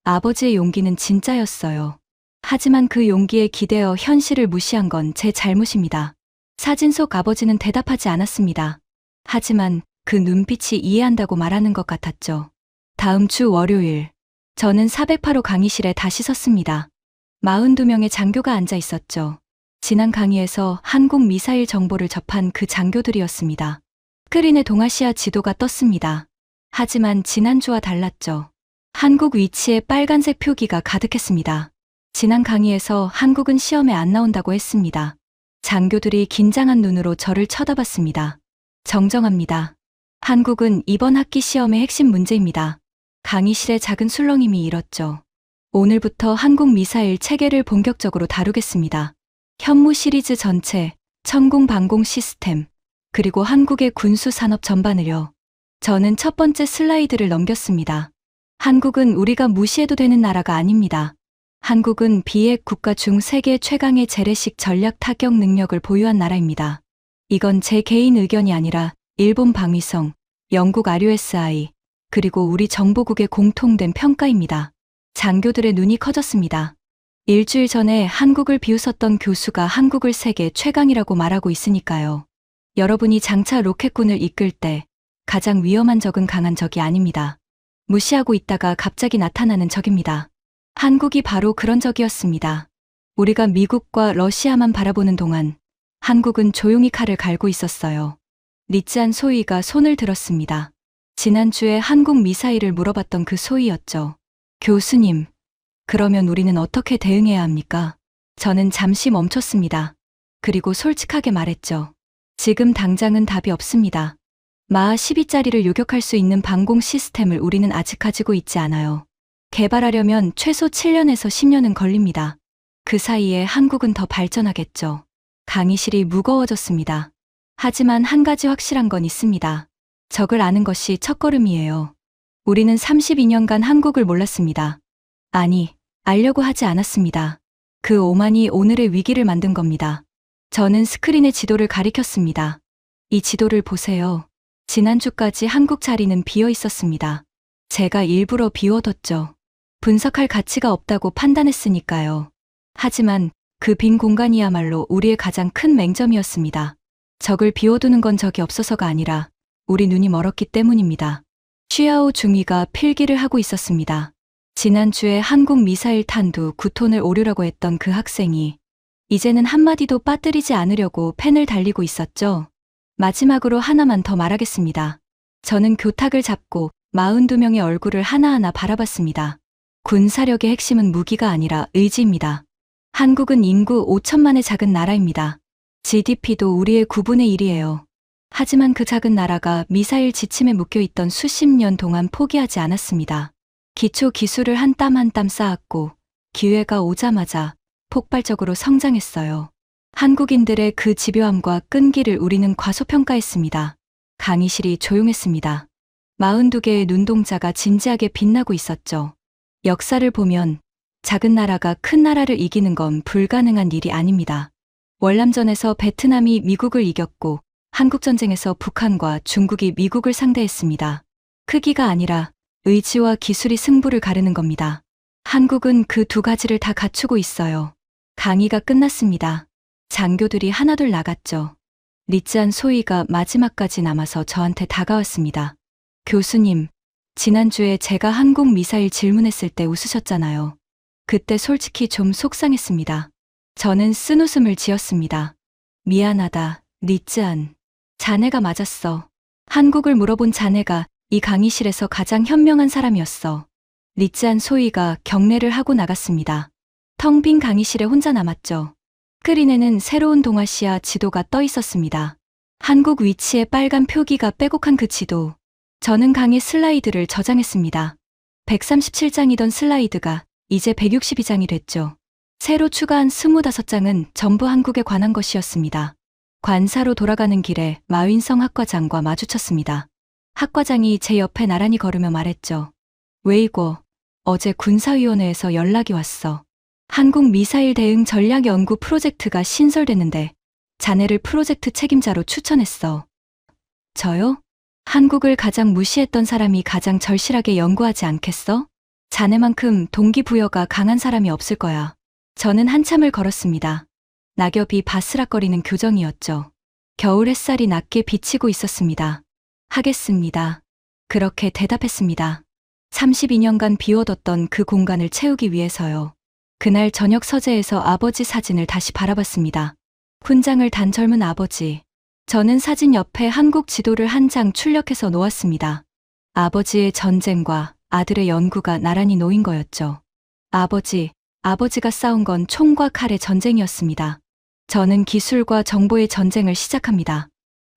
아버지의 용기는 진짜였어요. 하지만 그 용기에 기대어 현실을 무시한 건 제 잘못입니다. 사진 속 아버지는 대답하지 않았습니다. 하지만 그 눈빛이 이해한다고 말하는 것 같았죠. 다음 주 월요일, 저는 408호 강의실에 다시 섰습니다. 42명의 장교가 앉아 있었죠. 지난 강의에서 한국 미사일 정보를 접한 그 장교들이었습니다. 스크린에 동아시아 지도가 떴습니다. 하지만 지난주와 달랐죠. 한국 위치에 빨간색 표기가 가득했습니다. 지난 강의에서 한국은 시험에 안 나온다고 했습니다. 장교들이 긴장한 눈으로 저를 쳐다봤습니다. 정정합니다. 한국은 이번 학기 시험의 핵심 문제입니다. 강의실의 작은 술렁임이 일었죠. 오늘부터 한국 미사일 체계를 본격적으로 다루겠습니다. 현무 시리즈 전체, 천궁 방공 시스템, 그리고 한국의 군수 산업 전반을요. 저는 첫 번째 슬라이드를 넘겼습니다. 한국은 우리가 무시해도 되는 나라가 아닙니다. 한국은 비핵 국가 중 세계 최강의 재래식 전략 타격 능력을 보유한 나라입니다. 이건 제 개인 의견이 아니라 일본 방위성, 영국 RUSI, 그리고 우리 정보국의 공통된 평가입니다. 장교들의 눈이 커졌습니다. 일주일 전에 한국을 비웃었던 교수가 한국을 세계 최강이라고 말하고 있으니까요. 여러분이 장차 로켓군을 이끌 때 가장 위험한 적은 강한 적이 아닙니다. 무시하고 있다가 갑자기 나타나는 적입니다. 한국이 바로 그런 적이었습니다. 우리가 미국과 러시아만 바라보는 동안 한국은 조용히 칼을 갈고 있었어요. 리츠안 소위가 손을 들었습니다. 지난주에 한국 미사일을 물어봤던 그 소위였죠. 교수님, 그러면 우리는 어떻게 대응해야 합니까? 저는 잠시 멈췄습니다. 그리고 솔직하게 말했죠. 지금 당장은 답이 없습니다. 마하 12짜리를 요격할 수 있는 방공 시스템을 우리는 아직 가지고 있지 않아요. 개발하려면 최소 7년에서 10년은 걸립니다. 그 사이에 한국은 더 발전하겠죠. 강의실이 무거워졌습니다. 하지만 한 가지 확실한 건 있습니다. 적을 아는 것이 첫걸음이에요. 우리는 32년간 한국을 몰랐습니다. 아니, 알려고 하지 않았습니다. 그 오만이 오늘의 위기를 만든 겁니다. 저는 스크린에 지도를 가리켰습니다. 이 지도를 보세요. 지난주까지 한국 자리는 비어 있었습니다. 제가 일부러 비워뒀죠. 분석할 가치가 없다고 판단했으니까요. 하지만 그 빈 공간이야말로 우리의 가장 큰 맹점이었습니다. 적을 비워두는 건 적이 없어서가 아니라 우리 눈이 멀었기 때문입니다. 취아오 중위가 필기를 하고 있었습니다. 지난주에 한국 미사일 탄두 9톤을 오류라고 했던 그 학생이 이제는 한마디도 빠뜨리지 않으려고 펜을 달리고 있었죠. 마지막으로 하나만 더 말하겠습니다. 저는 교탁을 잡고 42명의 얼굴을 하나하나 바라봤습니다. 군사력의 핵심은 무기가 아니라 의지입니다. 한국은 인구 5천만의 작은 나라입니다. GDP도 우리의 9분의 1이에요. 하지만 그 작은 나라가 미사일 지침에 묶여있던 수십 년 동안 포기하지 않았습니다. 기초 기술을 한 땀 한 땀 쌓았고 기회가 오자마자 폭발적으로 성장했어요. 한국인들의 그 집요함과 끈기를 우리는 과소평가했습니다. 강의실이 조용했습니다. 42개의 눈동자가 진지하게 빛나고 있었죠. 역사를 보면 작은 나라가 큰 나라를 이기는 건 불가능한 일이 아닙니다. 월남전에서 베트남이 미국을 이겼고 한국전쟁에서 북한과 중국이 미국을 상대했습니다. 크기가 아니라 의지와 기술이 승부를 가르는 겁니다. 한국은 그 두 가지를 다 갖추고 있어요. 강의가 끝났습니다. 장교들이 하나둘 나갔죠. 리쯔안 소위가 마지막까지 남아서 저한테 다가왔습니다. 교수님, 지난주에 제가 한국 미사일 질문했을 때 웃으셨잖아요. 그때 솔직히 좀 속상했습니다. 저는 쓴웃음을 지었습니다. 미안하다, 리쯔안. 자네가 맞았어. 한국을 물어본 자네가 이 강의실에서 가장 현명한 사람이었어. 리쯔안 소위가 경례를 하고 나갔습니다. 텅 빈 강의실에 혼자 남았죠. 스크린에는 새로운 동아시아 지도가 떠 있었습니다. 한국 위치의 빨간 표기가 빼곡한 그 지도. 저는 강의 슬라이드를 저장했습니다. 137장이던 슬라이드가 이제 162장이 됐죠. 새로 추가한 25장은 전부 한국에 관한 것이었습니다. 관사로 돌아가는 길에 마윈성 학과장과 마주쳤습니다. 학과장이 제 옆에 나란히 걸으며 말했죠. 웨이고, 어제 군사위원회에서 연락이 왔어. 한국 미사일 대응 전략 연구 프로젝트가 신설됐는데 자네를 프로젝트 책임자로 추천했어. 저요? 한국을 가장 무시했던 사람이 가장 절실하게 연구하지 않겠어? 자네만큼 동기부여가 강한 사람이 없을 거야. 저는 한참을 걸었습니다. 낙엽이 바스락거리는 교정이었죠. 겨울 햇살이 낮게 비치고 있었습니다. 하겠습니다. 그렇게 대답했습니다. 32년간 비워뒀던 그 공간을 채우기 위해서요. 그날 저녁 서재에서 아버지 사진을 다시 바라봤습니다. 훈장을 단 젊은 아버지. 저는 사진 옆에 한국 지도를 한 장 출력해서 놓았습니다. 아버지의 전쟁과 아들의 연구가 나란히 놓인 거였죠. 아버지가 싸운 건 총과 칼의 전쟁이었습니다. 저는 기술과 정보의 전쟁을 시작합니다.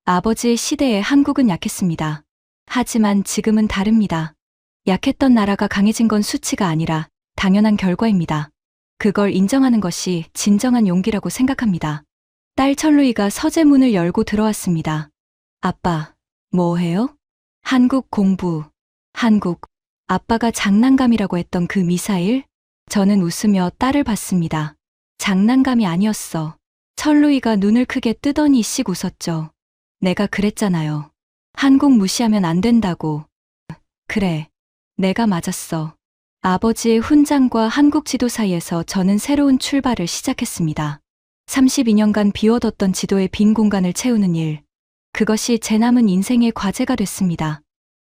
아버지의 시대에 한국은 약했습니다. 하지만 지금은 다릅니다. 약했던 나라가 강해진 건 수치가 아니라 당연한 결과입니다. 그걸 인정하는 것이 진정한 용기라고 생각합니다. 딸 철루이가 서재 문을 열고 들어왔습니다. 아빠, 뭐 해요? 한국 공부. 한국. 아빠가 장난감이라고 했던 그 미사일? 저는 웃으며 딸을 봤습니다. 장난감이 아니었어. 철루이가 눈을 크게 뜨더니 씩 웃었죠. 내가 그랬잖아요. 한국 무시하면 안 된다고. 그래. 내가 맞았어. 아버지의 훈장과 한국 지도 사이에서 저는 새로운 출발을 시작했습니다. 32년간 비워뒀던 지도의 빈 공간을 채우는 일. 그것이 제 남은 인생의 과제가 됐습니다.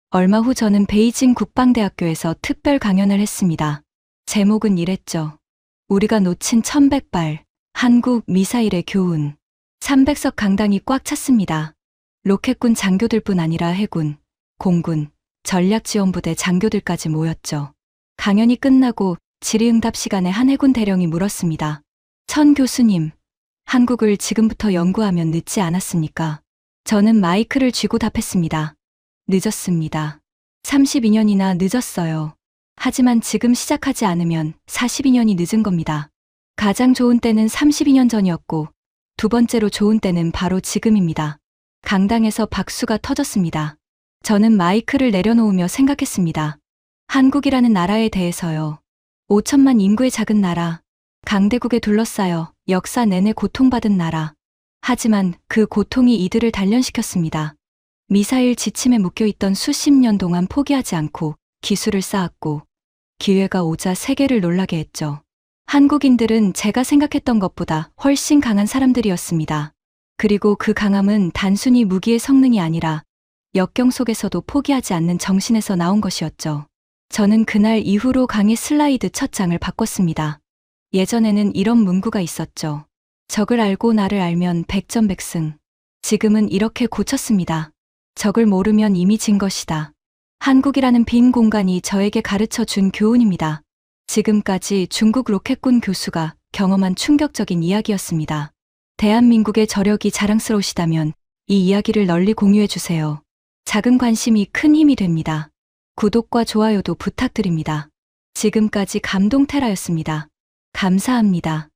얼마 후 저는 베이징 국방대학교에서 특별 강연을 했습니다. 제목은 이랬죠. 우리가 놓친 1100발, 한국 미사일의 교훈. 300석 강당이 꽉 찼습니다. 로켓군 장교들뿐 아니라 해군, 공군, 전략지원부대 장교들까지 모였죠. 강연이 끝나고 질의응답 시간에 한 해군 대령이 물었습니다. 천 교수님, 한국을 지금부터 연구하면 늦지 않았습니까? 저는 마이크를 쥐고 답했습니다. 늦었습니다. 32년이나 늦었어요. 하지만 지금 시작하지 않으면 42년이 늦은 겁니다. 가장 좋은 때는 32년 전이었고, 두 번째로 좋은 때는 바로 지금입니다. 강당에서 박수가 터졌습니다. 저는 마이크를 내려놓으며 생각했습니다. 한국이라는 나라에 대해서요. 5천만 인구의 작은 나라, 강대국에 둘러싸여 역사 내내 고통받은 나라. 하지만 그 고통이 이들을 단련시켰습니다. 미사일 지침에 묶여있던 수십 년 동안 포기하지 않고 기술을 쌓았고, 기회가 오자 세계를 놀라게 했죠. 한국인들은 제가 생각했던 것보다 훨씬 강한 사람들이었습니다. 그리고 그 강함은 단순히 무기의 성능이 아니라 역경 속에서도 포기하지 않는 정신에서 나온 것이었죠. 저는 그날 이후로 강의 슬라이드 첫 장을 바꿨습니다. 예전에는 이런 문구가 있었죠. 적을 알고 나를 알면 백전백승. 지금은 이렇게 고쳤습니다. 적을 모르면 이미 진 것이다. 한국이라는 빈 공간이 저에게 가르쳐 준 교훈입니다. 지금까지 중국 로켓군 교수가 경험한 충격적인 이야기였습니다. 대한민국의 저력이 자랑스러우시다면 이 이야기를 널리 공유해 주세요. 작은 관심이 큰 힘이 됩니다. 구독과 좋아요도 부탁드립니다. 지금까지 감동테라였습니다. 감사합니다.